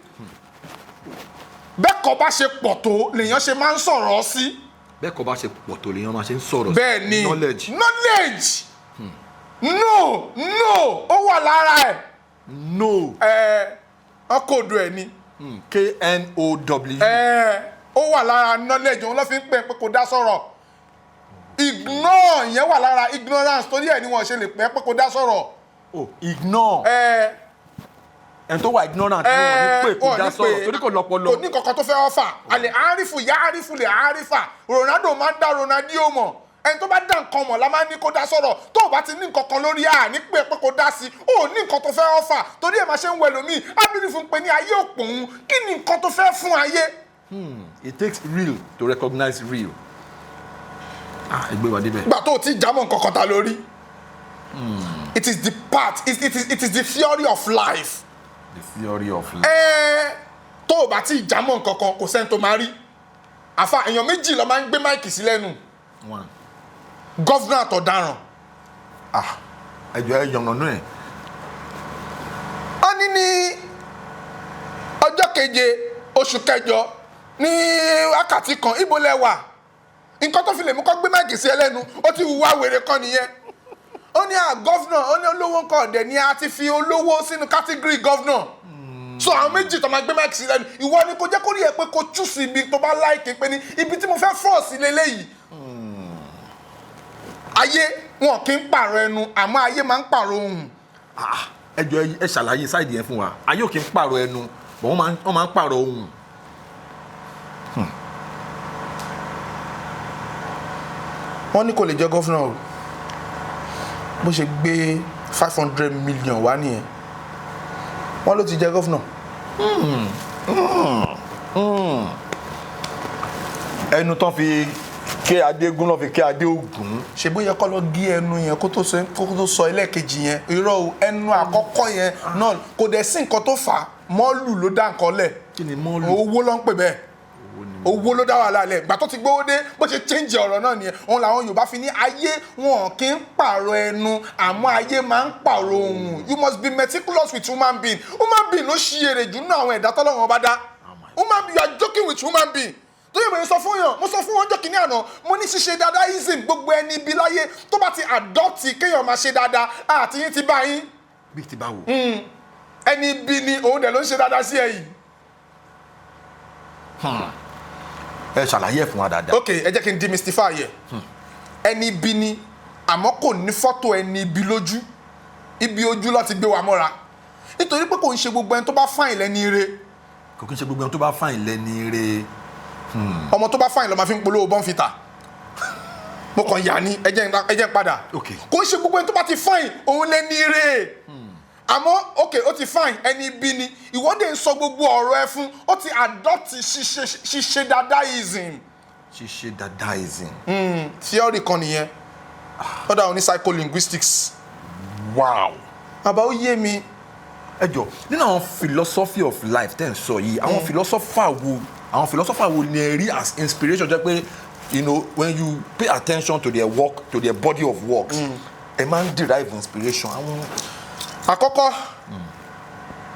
Bẹ́ẹ̀kọ́ bá ṣe pọ̀ tó lèèyàn ṣe máa ń sọ̀rọ̀ sí. Bẹ́ẹ̀kọ́ bá ṣe pọ̀ tó lèèyàn máa ṣe ń sọ̀rọ̀ sí. Bẹ́ẹ̀ ni knowledge. No ó wà lára ẹ̀. No. Ọkọ̀ odò ẹ̀ ni. KNOW. Ó wà lára knowledge òun ló fi ń pè pé kò dá sọ̀rọ̀. Ignore yẹn wà lára ignorance torí ẹ̀ ni wọ́n ṣe lè pè pé kò dá sọ̀rọ̀. Ignore. Ẹni tó wà ignorant ni wọ́n ní pé kò dá sọ̀rọ̀ torí kò lọ́pọlọ. Kò ní kankan tó fẹ́ ọ́fà. Àlè àárífù yá àárífù lè àárífà. Ronaldo máa ń dá Ronaldinho mọ̀. Ẹni tó bá dá nǹkan mọ̀ la máa ń ní kó dá sọ̀rọ̀. Tó o bá ti ní nǹkan kan lórí ní pé kò dá sí. Ó ní nǹkan tó fẹ́ ọ́fà torí ẹ̀ máa ṣe ń wẹ̀ lómi. Ábírí fún pé ní ayé òpòun kí ni nǹkan tó fẹ́ fún ayé. It takes real to recognize real. Ẹgbẹ́ wa débẹ̀. Ìgbà tó o ti jámọ̀ nǹkan kan ta lórí. It is the part, it is the theory of life. The theory of life. Tó o bá ti jámọ̀ nǹkan kan kò sẹ́ni tó máa rí. Àfa èèyàn méjì ló máa ń gbé máìkì sí lẹ́nu. Gọ́fúnà àtọ̀daràn. Ẹjọ́ ẹ yànnà náà ẹ̀. Ó ní ọjọ́ keje oṣù kẹjọ ní wákàtí kan ibo lẹ wà. Nǹkan tó fi lè mú kó gbé máìkì sí ẹlẹ́nu ó ti hùwà wèrè kan nìyẹn. Ó ní gọ́fúnà ó ní olówó nǹkan ọ̀dẹ̀ ni a ti fi olówó sínú kátígírì gọ́fúnà. So àwọn méjì tó máa gbé máìkì sí lẹ́nu ìwọ ni kò jẹ́ kó rí ẹ pé kó chúùsì ibi tó bá láìkè pé ní ibi tí mo fẹ́ fọ́ sí leléyìí. Ayé wọn kì í pààrọ̀ ẹnu àmọ́ ayé máa ń pààrọ̀ ohùn. Ẹjọ́ ẹ ṣàlàyé sáìdì yẹn fún wa. Ayé ò kì í pààrọ̀ ẹnu bọ̀ wọ́n máa ń pààrọ̀ ohùn. wọ́n ní kò lè jẹ́ gọ́fúnà o bó ṣe gbé 500 million wá nìyẹn wọ́n ló ti jẹ́ gọ́fúnà. ẹnu tán fi ké adégún lọ fi ké adé ògún. ṣe bóyá kọ́ lọ gé ẹnu yẹn kó tó sọ ẹlẹ́ẹ̀kejì yẹn irọ́ o ẹnu àkọ́kọ́ yẹn náà kò dẹ̀ sí nǹkan tó fà á mọ́ọ̀lù ló dá nǹkan lẹ̀. kí ni mọ́ọ̀lù? owó ló ń pè bẹ́ẹ̀ owó ló dá wàhálà lẹ̀ gbà tó ti gbówó dé bó ṣe change ọ̀rọ̀ náà nìyẹn òun làwọn Yorùbá fi ní ayé wọn kì í pààrọ̀ ẹnu àmọ́ ayé máa ń pààrọ̀ ohun. You must be meticulous with human being. Human being ló ṣiyèrè jù nínú àwọn ẹ̀dá tọ́lọ́run bá dá. Human being, you are joking with human being. tó yẹ mo sọ fún yàn mo sọ fún wọn jọ kìíní àná mo ní ṣíṣe dáadáa ism gbogbo ẹni ibi láyé tó bá ti adopt kéèyàn máa ṣe dáadáa àti yín ti bá yín. bí ti bá wò. ẹni ibi ni òun dẹ̀ ló ń ṣe dáadáa sí ẹ yìí. ẹ ṣàlàyé ẹ̀ fún wa dáadáa. ok ẹ jẹ́ kí n demystify yẹ ẹni ibi ni àmọ́ kò ní fọ́tò ẹni ibi lójú ibi ojú láti gbé wa mọ́ra nítorí pé kò ń ṣe gbogbo ẹni tó bá fáìn lẹ́ni ire. kò kí ń ṣe gbogbo ẹni tó bá fáìn lẹ́ni ire. ọmọ tó bá fáìn lọ máa fi ń polówó bọ́ǹfìtà mo kàn yà ní ẹ jẹ́ n padà kò ń ṣe gbogbo ẹni tó bá ti fáìn òun lẹ́ni ire àmọ́ ok ó ti fáìn ẹni ibi ni ìwọ́de ń sọ gbogbo ọ̀rọ̀ ẹ fún ó ti adopt ṣíṣe dadaism. ṣíṣe dadaism. theory kan nìyẹn ó dà ní psycholinguistics. wow. àbá ó yé mi. ẹ jọ nínú àwọn philosophy of life tẹ́ ń sọ yìí àwọn philosopher wo ni ẹ rí as inspiration jẹ́ pé you know when you pay attention to their work to their body of works ẹ máa ń derive inspiration àwọn. àkọ́kọ́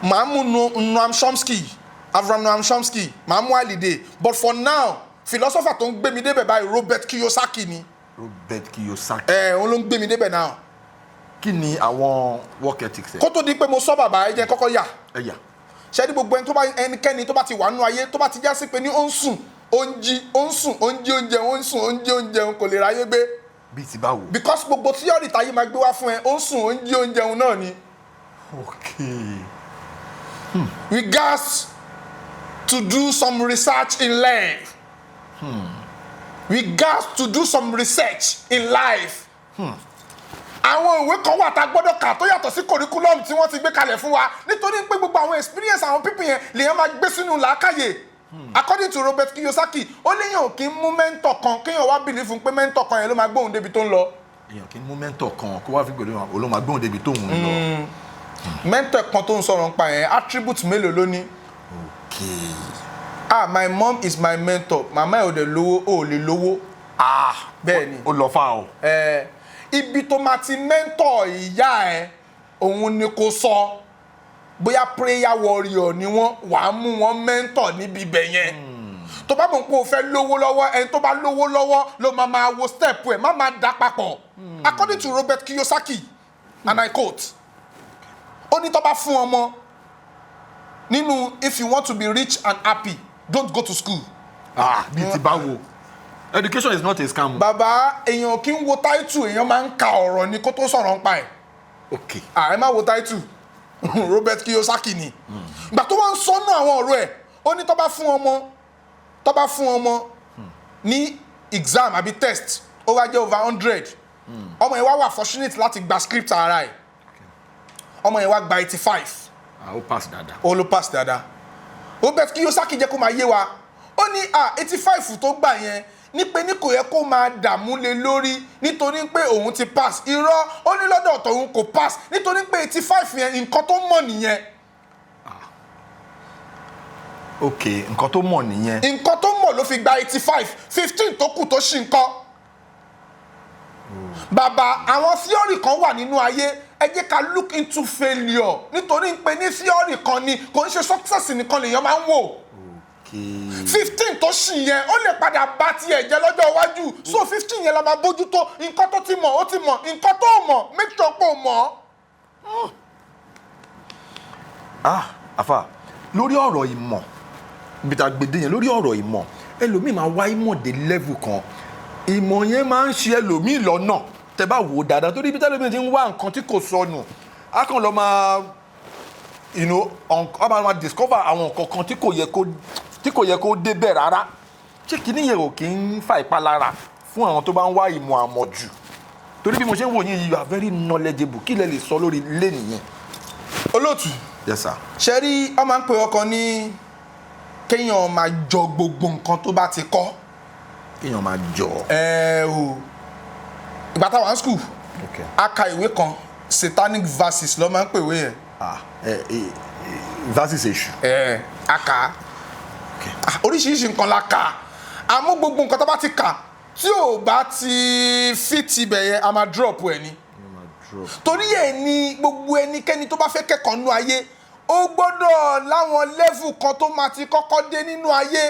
màá mú Noam Chomsky Avraham Noam Chomsky màá mú Hallyday but for now philosopher tó ń gbé mi débẹ̀ báyìí Robert Kiyosaki ni. Robert Kiyosaki. òun ló ń gbé mi débẹ̀ náà. kí ni àwọn work ethics ẹ. kó tó di pé mo sọ bàbá ẹ jẹ́ kọ́kọ́ yà. ẹ yà. ṣẹ́ni gbogbo ẹnikẹ́ni tó bá ti wà nínú ayé tó bá ti já sí pé ní ó ń sùn ó ń jí ó ń sùn ó ń jí oúnjẹ ó ń sùn ó ń jí oúnjẹ kò lè ráyé gbé. bí ti báwo. because gbogbo theory táyé máa gbé wá fún ẹ ó ń sùn ó ń jí oúnjẹ náà ni. okay. We got to do some research in life. We got to do some research in life. Àwọn ìwé kan wà tá a gbọ́dọ̀ kà tó yàtọ̀ sí curriculum tí wọ́n ti gbé kalẹ̀ fún wa nítorí pé gbogbo àwọn experience àwọn pípìn yẹn lèèyàn máa gbé sínú làákàyè. According to Robert Kiyosaki ó léèyàn kì í mú mentor kan kéèyàn wá believe fún pé mentor kan yẹn ló máa gbóhùn débi tó ń lọ. èèyàn kì í mú mentor kan kó wá fi gbèdé wọn ló máa gbóhùn débi tó ń lọ. mentor kan tó ń sọ̀rọ̀ nípa yẹn attribute mélòó ló ní. okay. My mom is my mentor màmá ẹ̀ ò dẹ̀ lówó ò lè lówó. bẹ́ẹ̀ ni ó lọ fà o. ibi tó máa ti mentor ìyá ẹ òun ni kò sọ bóyá prayer warrior ni wọ́n wàá mú wọn mentor níbi ibẹ̀ yẹn tó bá mọ̀ pé o fẹ́ lówó lọ́wọ́ ẹni tó bá lówó lọ́wọ́ ló máa wo step ẹ̀ má máa dá papọ̀ according to Robert Kiyosaki and I quote ó ní tó bá fún ọmọ nínú if you want to be rich and happy don't go to school. bí ti báwo. Education is not a scam. Bàbá èèyàn kì í wo title èèyàn máa ń ka ọ̀rọ̀ ni kó tó sọ̀rọ̀ nípa ẹ̀. ok. ẹ má wo title Robert Kiyosaki ni. ìgbà tó wá ń sọ́nà àwọn ọ̀rọ̀ ẹ̀ ó ní tó bá fún ọmọ ní exam àbí test ó wá jẹ́ over 100 ọmọ yẹn wá wà fortunate láti gba script ara ẹ̀ ọmọ yẹn wá gba 85. ó pass dáadáa. ó ló pass dáadáa. Robert Kiyosaki jẹ́ kó máa yé wa ó ní 85 tó gbà yẹn ní pé ní kò yẹ kó máa dààmú lé lórí nítorí pé òun ti pass irọ́ ó ní lọ́dọ̀ tòun kò pass nítorí pé 85 yẹn nǹkan tó mọ̀ nìyẹn. ok nǹkan tó mọ̀ nìyẹn. nǹkan tó mọ̀ ló fi gba 85 15 tó kù tó ṣì ń kọ́. bàbá àwọn theory kan wà nínú ayé ẹ jẹ́ ká look into failure nítorí pé ní theory kan ni kò ń ṣe success nìkan lèèyàn máa ń wò. 15 tó ṣì yẹn ó lè padà bá tiẹ̀ jẹ́ lọ́jọ́ iwájú so 15 yẹn la máa bójútó nǹkan tó ti mọ̀ ó ti mọ̀ nǹkan tó mọ̀ make sure pé ó mọ̀. àfà lórí ọ̀rọ̀ ìmọ̀ ibi tá a gbèdé yẹn lórí ọ̀rọ̀ ìmọ̀ ẹlòmíì máa wá ìmọ̀ dé level kan ìmọ̀ yẹn máa ń ṣe ẹlòmíì lọ́nà tẹ́ bá wò ó dáadáa torí ibi tẹ́lẹ̀mí ti ń wá nǹkan tí kò sọnù á kàn lọ máa máa discover àwọn nǹkan kan tí kò yẹ kó débẹ̀ rárá ṣé kìíní yẹn ò kí ń fa ìpalára fún àwọn tó bá ń wá ìmọ̀ àmọ̀jù torí bí mo ṣe ń wò yín you are very knowledgeable kí lẹ lè sọ lórí ilé nìyẹn. olóòtú. yes sir. ṣe rí ọ máa ń pè ọkàn ní kéèyàn máa jọ gbogbo nǹkan tó bá ti kọ́. kéèyàn máa jọ. o ìgbà táwa ní school a ka ìwé kan satanic verses ló máa ń pèwé yẹn. verses èṣù. a kà á oríṣiríṣi nǹkan la kà á àmọ́ gbogbo nǹkan tó bá ti kà tí ò bá ti fit ibẹ̀ yẹn a máa drop ẹ̀ ni. torí ẹ̀ ni gbogbo ẹnikẹ́ni tó bá fẹ́ kẹ́kọ̀ọ́ nínú ayé ó gbọ́dọ̀ láwọn level kan tó máa ti kọ́kọ́ dé nínú ayé.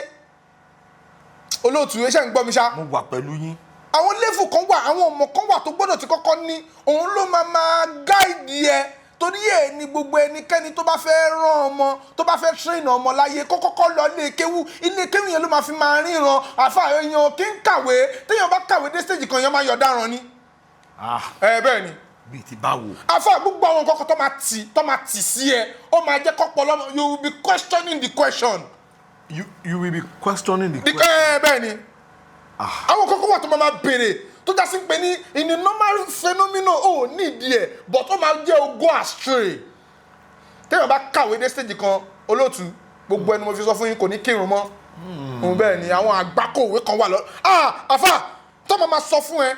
olóòtú ẹ ṣe ń gbọ́ mi ṣá. mo wà pẹ̀lú yín. àwọn level kan wà àwọn ọmọ kan wà tó gbọ́dọ̀ ti kọ́kọ́ ní òun ló máa guide ẹ torí ẹ̀ ni gbogbo ẹnikẹ́ni tó bá fẹ́ rán ọmọ tó bá fẹ́ train ọmọ láyé kó kọ́kọ́ lọ ilé kéwú yẹn ló máa fi máa ríran àfa èèyàn kí ń kàwé téèyàn bá kàwé dé stage kan yẹn máa yọ̀ dáràn ni. bẹ́ẹ̀ ni. bíi ti báwo. àfa gbogbo àwọn nǹkan kan tó máa tì sí ẹ ó máa jẹ́ kọ́pọ̀ lọ́mọ you will be questioning the question. you will be questioning the question. bẹ́ẹ̀ ni. àwọn nǹkan kan wà tó máa béèrè tó já sí pé ní in a normal phenomenon ó nídìí ẹ̀ but ó máa jẹ́ o go astray. téèyàn bá kàwé dé stage kan olóòtú gbogbo ẹni mo fi sọ fún yín kò ní kírun mọ́. bẹ́ẹ̀ ni àwọn àgbákòwé kan wà lọ. àfà tọ́mọ máa sọ fún ẹ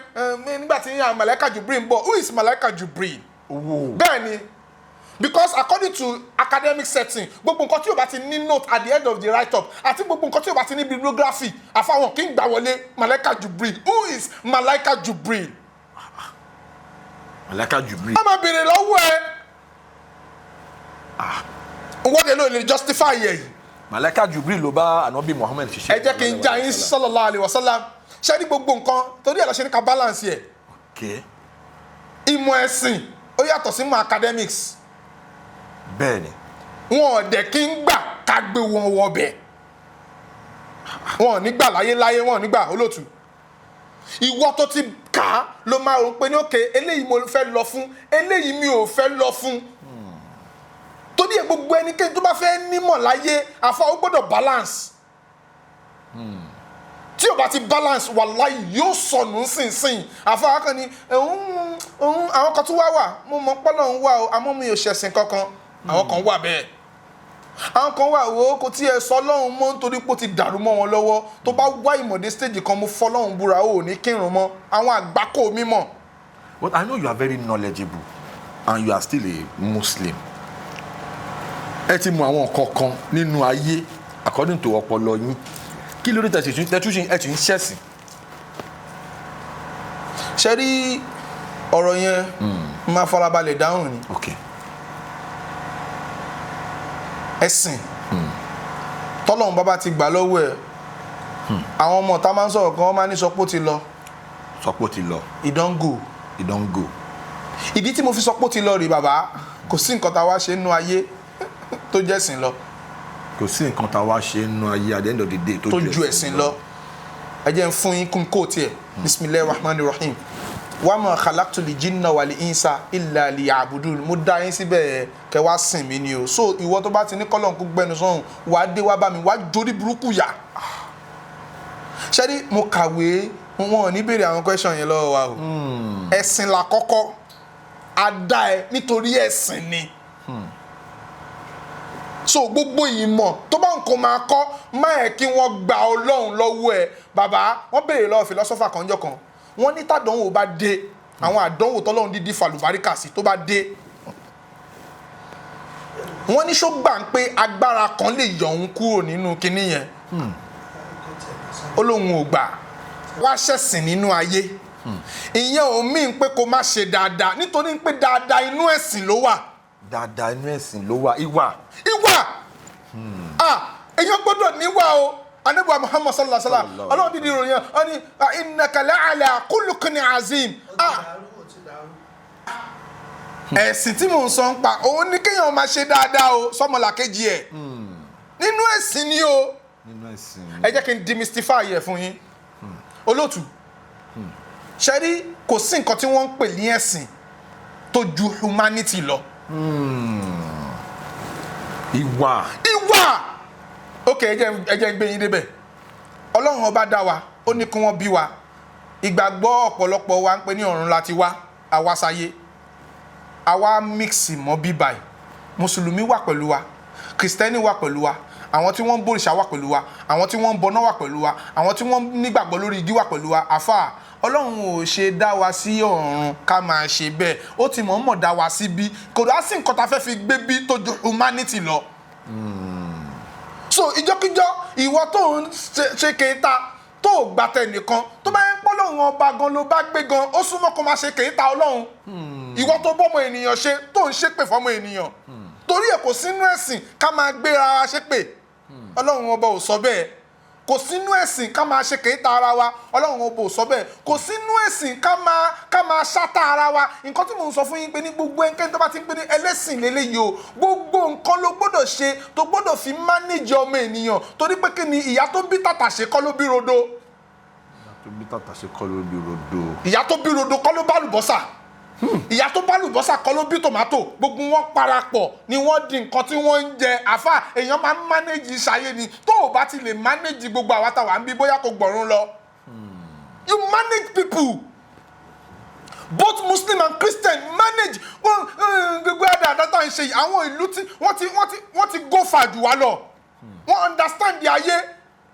nígbà tí Malaika Jibril ń bọ̀ who is Malaika Jibril. bẹ́ẹ̀ ni because according to academic setting gbogbo nǹkan tí o bá ti ní note at the end of the write up àti gbogbo nǹkan tí o bá ti ní bibliography àfàwọn kì í gbà wọlé Malaika Jibril who is Malaika Jibril. Malaika Jibril. a máa béèrè lọ́wọ́ ẹ. wọ́n dẹ̀ ló lè justify yẹ̀ yìí. Malaika Jibril ló bá Ànábì Muhammad ṣiṣẹ́. ẹ jẹ́ kí n já yín sallallahu alaihi wasallam ṣé ní gbogbo nǹkan torí ẹ̀ lọ ṣe ní ká balance yẹ. ìmọ̀ ẹ̀sìn ó yàtọ̀ sí ìmọ̀ academics. bẹ́ẹ̀ni. wọn ò dẹ̀ kí ń gbà ká gbé wọn wọbẹ̀ wọn ò ní gbà láyéláyé wọn ò ní gbà olóòtú ìwọ tó ti kà á ló máa rò pé ní òkè eléyìí mo fẹ́ lọ fún eléyìí mi ò fẹ́ lọ fún torí ẹ̀ gbogbo ẹnikẹ́ni tó bá fẹ́ nímọ̀ láyé àfa ó gbọ́dọ̀ balance tí o bá ti balance wàláhì yóò sọnù sínsìn àfa kan ni àwọn kan tó wà mo mọ̀ pọ́lọ́ ń wà o àmọ́ mi ò ṣẹ̀sìn kankan. àwọn kan wà bẹ́ẹ̀ àwọn kan wà wo kò tí ẹ sọ lọ́hùn mọ́ nítorí pé ó ti dàrú mọ́ wọn lọ́wọ́ tó bá wá ìmọ̀dé stage kan mo fọ́ lọ́hùn búra ó ní kírun mọ́ àwọn àgbákò mímọ̀. But I know you are very knowledgeable and you are still a Muslim. ẹ ti mọ àwọn nǹkan kan nínú ayé according to ọpọlọ yín kí ló dé tẹ̀sí ẹ ti ń ṣẹ̀sìn. ṣe rí ọ̀rọ̀ yẹn máa farabalẹ̀ dáhùn ni. Okay. ẹ̀sìn tọ́lọ́run bàbá ti gbà lọ́wọ́ ẹ̀ àwọn ọmọ tá máa ń sọ̀rọ̀ kan wọ́n máa ní sọpó ti lọ. sọpó ti lọ. ìdánwò. ìdánwò. ìdí tí mo fi sọpó ti lọ rèé bàbá kò sí nǹkan tá a wá ṣe nínú ayé tó jẹ́ ẹ̀sìn lọ. kò sí nǹkan tá a wá ṣe nínú ayé at the end of the day tó ju ẹ̀sìn lọ. ẹ jẹ́ n fún yín kún kóòtù ẹ̀ bismillahir rahmanir rahim wa ma khalaqtul jinna wal insa illa liya'budun mo dá yín síbẹ̀ kẹ́ wá sìn mí ni o so ìwọ tó bá ti ní kọ́lọ́n kó gbẹnu sọ́hùn wà á dé wá bá mi wá jórí burúkú yà. ṣẹ́rí mo kàwé wọn ò ní béèrè àwọn question yẹn lọ́wọ́ wa o ẹ̀sìn là kọ́kọ́ a dá ẹ nítorí ẹ̀sìn ni so gbogbo ìmọ̀ tó bá nǹkan máa kọ́ má ẹ̀ kí wọ́n gba Ọlọ́run lọ́wọ́ ẹ bàbá wọ́n béèrè lọ́wọ́ philosopher kan jọ kan wọ́n ní tàdánwò bá dé àwọn àdánwò tọ́lọ́run dídí falùbáríkà sí tó bá dé wọ́n ní ṣó gbà ń pé agbára kan lè yọ òun kúrò nínú kinní yẹn ó lóun ò gbà wá ṣẹ̀sìn nínú ayé ìyẹn ò mí pé kó má ṣe dáadáa nítorí pé dáadáa inú ẹ̀sìn ló wà. dáadáa inú ẹ̀sìn ló wà ìwà. èèyàn gbọ́dọ̀ níwà o anabiwa Muhammad sallallahu alaihi wasallam Ọlọ́run dídí ìròyìn ọ ní innaka la'ala khuluqin azim. ẹ̀sìn tí mò ń sọ ń pa òun ní kéèyàn máa ṣe dáadáa o sọ́mọlàkejì ẹ̀ nínú ẹ̀sìn ni o ẹ jẹ́ kí n demystify ẹ̀ fún yín olóòtú ṣe rí kò sí nǹkan tí wọ́n ń pè ní ẹ̀sìn tó ju humanity lọ. ìwà. ok ẹ jẹ́ ń gbé yín débẹ̀ Ọlọ́run ọba dá wa ó ní kí wọ́n bí wa ìgbàgbọ́ ọ̀pọ̀lọpọ̀ wa ń pè ní ọ̀run láti wá àwa sáyé àwa mix mọ́ bíbáyìí mùsùlùmí wà pẹ̀lú wa kìrìsìtẹ́nì wà pẹ̀lú wa àwọn tí wọ́n ń bòrìṣà wà pẹ̀lú wa àwọn tí wọ́n ń bọná wà pẹ̀lú wa àwọn tí wọ́n nígbàgbọ́ lórí igi wà pẹ̀lú wa àfà ọlọ́run ò ṣe dá wa sí ọ̀run ká máa ṣe bẹ́ẹ̀ ó ti mọ̀ọ́mọ̀ dá wa síbí kò dá sí nǹkan tá a fẹ́ fi gbé bí tó ju humanity lọ. So ìjọ́kíjọ́ ìwọ tó ń ṣe kéta tó gbà tẹ nìkan tó bá ń pọ́ lọ́run ọba gan ló bá gbé gan ó súnmọ́ kó máa ṣe kéta ọlọ́run ìwọ tó bọ́mọ ènìyàn ṣe tó ń ṣépè fọ́mọ ènìyàn torí ẹ̀ kò sínú ẹ̀sìn ká máa gbéra wa ṣépè ọlọ́run ọba ò sọ bẹ́ẹ̀ kò sínú ẹ̀sìn ká máa ṣe kéta ara wa ọlọ́run ọba ò sọ bẹ́ẹ̀ kò sínú ẹ̀sìn ká máa ṣátá ara wa nǹkan tí mò ń sọ fún yín pé ní gbogbo ẹnikẹ́ni tó bá ti ń pè ní ẹlẹ́sìn lélẹ́yìí o gbogbo nǹkan ló gbọ́dọ̀ ṣe tó gbọ́dọ̀ fi mánéjì ọmọ ènìyàn torí pé kí ni ìyá tó bí tàtàṣé kọ́ ló bí rodo. ìyá tó bí rodo kọ́ ló bá lùbọ́sà ìyá tó bá lùbọ́sà kọ́ ló bí tòmátò gbogbo wọn parapọ̀ ni wọ́n di nǹkan tí wọ́n ń jẹ àfà èèyàn máa ń mánéjì ṣayé ni tó o bá ti lè mánéjì gbogbo àwa táwa ń bí bóyá kò gbọ̀rún lọ. You manage people both Muslim and Christian manage gbogbo àdáadáa tá à ń ṣe yìí àwọn ìlú tí wọ́n ti go far jù wá lọ wọ́n understand di ayé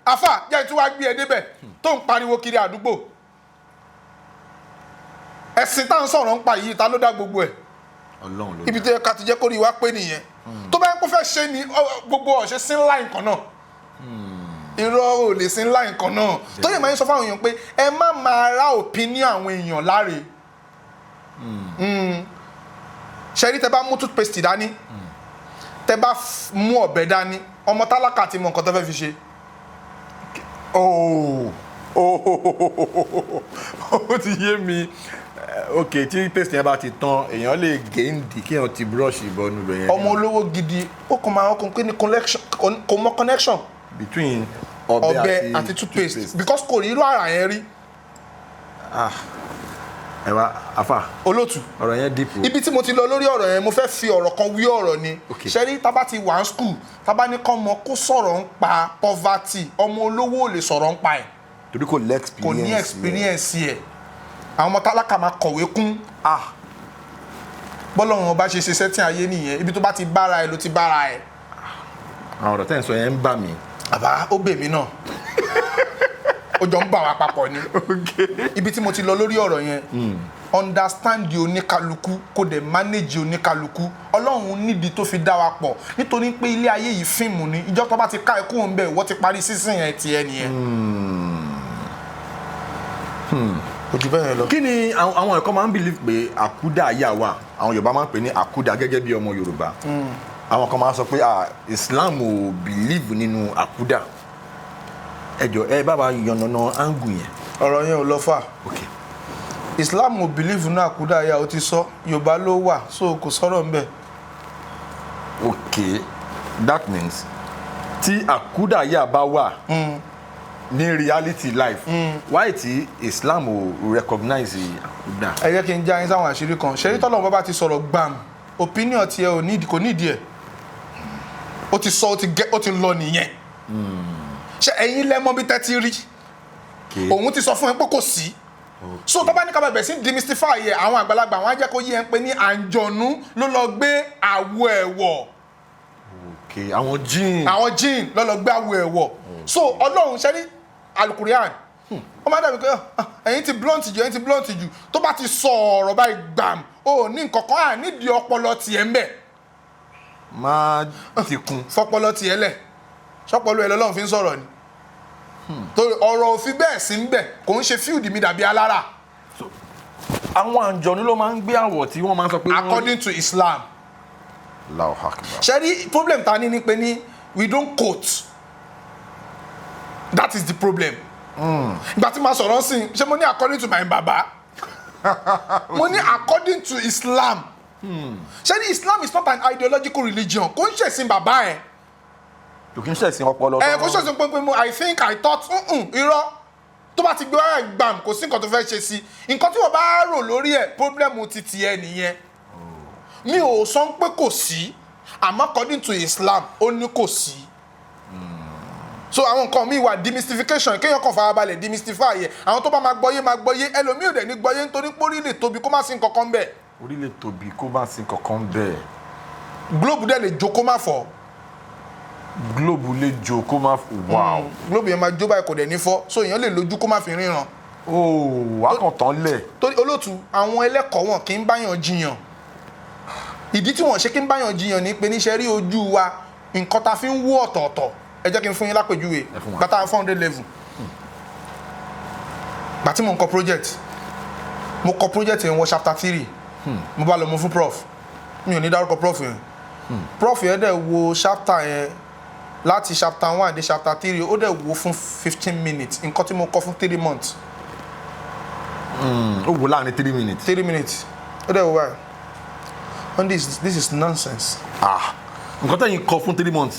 àfà jẹ́ tí wàá gbé ẹ débẹ̀ tó ń pariwo kiri àdúgbò ẹ̀sìn tá à ń sọ̀rọ̀ ń pa yìí ta ló dá gbogbo ẹ̀ ibi tó yẹ ká ti jẹ́ kó rí wá pé nìyẹn tó bá yẹ kó fẹ́ ṣe ni gbogbo ọ̀ṣẹ́ sí ńlá nǹkan náà irọ́ ò lè sí ńlá nǹkan náà tó yẹ máa ń sọ fáwọn èèyàn pé ẹ má máa ra opinion àwọn èèyàn láre ṣe rí tẹ bá mú toothpaste dání tẹ bá mú ọ̀bẹ dání ọmọ tálákà ti mọ nǹkan tó fẹ́ fi ṣe ó ti yé mi ok tí paste yẹn bá ti tán èèyàn lè géńdì kí èèyàn ti brush ìbọnú bẹ yẹn. ọmọ olówó gidi ó kàn máa kàn pé ní kò mọ connection between ọ̀bẹ àti toothpaste because kò rí irú àrà yẹn rí. ẹ wá afa olóòtú ọ̀rọ̀ yẹn deep o. ibi tí mo ti lọ lórí ọ̀rọ̀ yẹn mo fẹ́ fi ọ̀rọ̀ kan wí ọ̀rọ̀ ni ṣẹ́rí tábà ti wà ní school tábà ní kọ́ ọmọ kó sọ̀rọ̀ ń pa poverty ọmọ olówó ò lè sọ̀rọ̀ ń pa ẹ̀ torí kò ní experience kò ní experience ẹ̀ àwọn ọmọ tálákà máa kọ̀wé kún bọ́lọ́run ọba ṣe ṣe sẹ́tìn ayé nìyẹn ibi tó bá ti bára ẹ ló ti bára ẹ. àwọn ọ̀rọ̀ tẹ́ ń sọ yẹn ń bà mí. àbá ó bè mí náà ó jọ ń bà wá papọ̀ ni ibi tí mo ti lọ lórí ọ̀rọ̀ yẹn understand oníkálukú kó dẹ̀ manage oníkálukú ọlọ́run nídìí tó fi dá wa pọ̀ nítorí pé ilé ayé yìí fíìmù ni ìjọ tó bá ti ká ẹkú ń bẹ̀ wọ́n ti parí sísìn ẹ̀ tiẹ̀ nìyẹn. ojú bẹ́ẹ̀ yẹn lọ. kí ni àwọn ẹ̀kọ́ máa ń believe pé àkúdà ayà wà àwọn Yorùbá máa ń pè ní àkúdà gẹ́gẹ́ bí ọmọ Yorùbá àwọn kan máa ń sọ pé Islam ò believe nínú àkúdà ẹjọ ẹ bá wa yànnàná áńgù yẹn. ọ̀rọ̀ yẹn ò lọ fà. Islam ò believe nínú àkúdà ayà ó ti sọ Yorùbá ló wà so kò sọ̀rọ̀ ńbẹ̀. okay that means tí àkúdà ayà bá wà ní reality life why tí Islam ò recognize àkúdà. ẹ jẹ́ kí n já yín sáwọn àṣírí kan ṣe rí tọ́lọ́run bá ti sọ̀rọ̀ gbàm opinion tiẹ̀ kò nídìí ẹ̀ ó ti sọ ó ti lọ nìyẹn ṣe ẹ̀yin lẹ́mọ́ bí tẹ́tí rí òun ti sọ fún ẹ pé kò sí so tó bá ní ká bẹ̀rẹ̀ sí demystify yẹ àwọn àgbàlagbà wọn á jẹ́ kó yé ẹ pé ní àǹjọ̀nú ló lọ gbé àwọ̀ ẹ̀wọ̀ àwọn jinn ló lọ gbé àwọ̀ ẹ̀wọ̀ so ọlọ́run ṣe ní alukurian ó máa dàbí pé ẹ̀yin ti blunt jù tó bá ti sọ ọ̀rọ̀ báyìí gbàm ó ní nǹkan kan nídìí ọpọlọ tiẹ̀ ń bẹ̀ máa ti kun fọpọlọ tiẹ̀ lẹ̀ sọpọlọ ẹ lọ́lọ́run fi ń sọ̀rọ̀ ni torí ọ̀rọ̀ òfin bẹ́ẹ̀ sí ń bẹ̀ kò ń ṣe fíìdì mi dàbí alára. àwọn àǹjọ̀nú ló máa ń gbé àwọ̀ tí wọ́n máa ń sọ pé. according to Islam. Allahu Akbar. ṣe rí problem ta ni pé ní we don't quote that is the problem. ìgbà tí màá sọ̀rọ̀ sí ṣé mo ní according to my baba mo ní according to Islam. ṣe rí Islam is not an ideological religion kò ń ṣẹ̀sìn bàbá ẹ̀. kò kí n ṣẹ̀sìn ọpọlọ. kò ṣẹ̀sìn pé mo I think I thought irọ́ tó bá ti gbé wáyà gbàm kò sí nǹkan tó fẹ́ ṣe sí nǹkan tí wọ́n bá rò lórí ẹ̀ problem ti tiẹ̀ nìyẹn. mi ò sọ pé kò sí àmọ́ according to Islam ó ní kò sí. so àwọn nǹkan míì wà demystification kéèyàn kàn farabalẹ̀ demystify yẹ àwọn tó bá máa gbọ́yé ẹlòmíì ò dẹ̀ ní gbọ́yé nítorí pé orílẹ̀ tóbi kó má sí nǹkan kan bẹ́ẹ̀. orílẹ̀ tóbi kó má sí nǹkan kan bẹ́ẹ̀. globe dẹ̀ lè jó kó má fọ́. globe lè jó kó má fọ́. wow. globe yẹn máa jó báyìí kò dẹ̀ ní fọ́ so èèyàn lè lójú kó má fi ríran. ooo wà kàn tán lẹ̀. torí olóòtú àwọn ẹlẹ́kọ̀ọ́ wọn kì í báyàn jiyàn ìdí tí wọ́n ṣe kí ń báyàn jiyàn ní pé níṣẹ́ rí ojú wa nǹkan ta fi ń wó ọ̀tọ̀ọ̀tọ̀ ẹ jẹ́ kí n fún yín lápèjúwe gbàtà 400 level gbàtí mo ń kọ project yẹn wọ chapter 3 mo bá lọ mú fún prof mi ò ní dárúkọ prof yẹn prof yẹn dẹ̀ wo chapter yẹn láti chapter 1 dé chapter 3 ó dẹ̀ wo fún 15 minutes nǹkan tí mo kọ fún 3 months. ó wò láàrin 3 minutes. 3 minutes ó dẹ̀ wo báyìí and this is nonsense. nǹkan tẹ̀yìn kọ fún 3 months.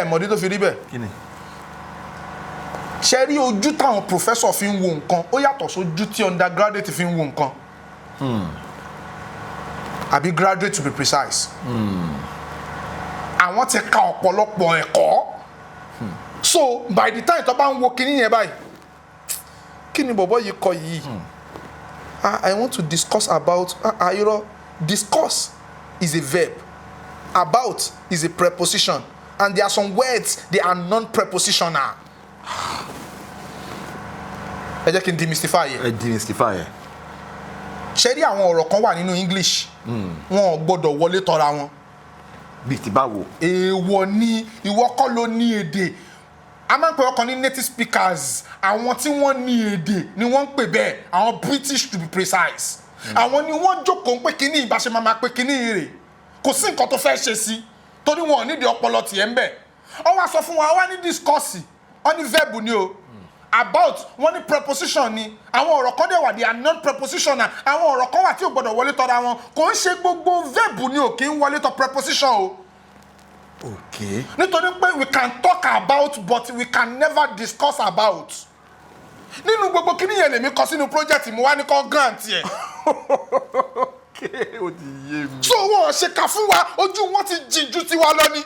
Mọ̀dí tó fi rí bẹ́ẹ̀. kí ni. ṣe rí ojú táwọn professor fi ń wo nǹkan ó yàtọ̀ sójú tí undergraduate fi ń wo nǹkan. àbí graduate to be precise. àwọn ti ka ọ̀pọ̀lọpọ̀ ẹ̀kọ́. so by the time tó bá ń wo kinní yẹn báyìí kí ni bọ̀bọ̀ yìí kọ yìí. I want to discuss about discuss is a verb. About is a preposition. And there are some words they are non-prepositional. ẹ jẹ́ kí n demystify yẹ. demystify yẹ. ṣé rí àwọn ọ̀rọ̀ kan wà nínú English wọn ò gbọ́dọ̀ wọlé tọ́ra wọn. bíi ti báwo. èèwọ̀ ni ìwọ kọ́ ló ní èdè a máa ń pè ọkàn ní native speakers àwọn tí wọ́n ní èdè ni wọ́n ń pè bẹ́ẹ̀ àwọn British to be precise àwọn ni wọ́n jókòó ń pè kíní ìbáṣe máa pè kíní rè kò sí nǹkan tó fẹ́ ṣe sí torí wọn ò nídìí ọpọlọ tiẹ̀ ń bẹ̀ ọ wá sọ fún wa wá ní discourse ọ ní verb ni o about wọ́n ní preposition ni àwọn ọ̀rọ̀ kan dẹ̀ wà they are non-prepositional àwọn ọ̀rọ̀ kan wà tí ò gbọ́dọ̀ wọlé tọ́ra wọn kò ń ṣe gbogbo verb ni ò kí ń wọlé tọ́ preposition o. okay. nítorí pé we can talk about but we can never discuss about. nínú gbogbo kíní yẹn lèmi kọ sínú project mo wá ní kọ́ grant yẹn. okay ó ti yé mi. so wọn ṣe kà fún wa ojú wọn ti jìn ju tiwa lọ ni.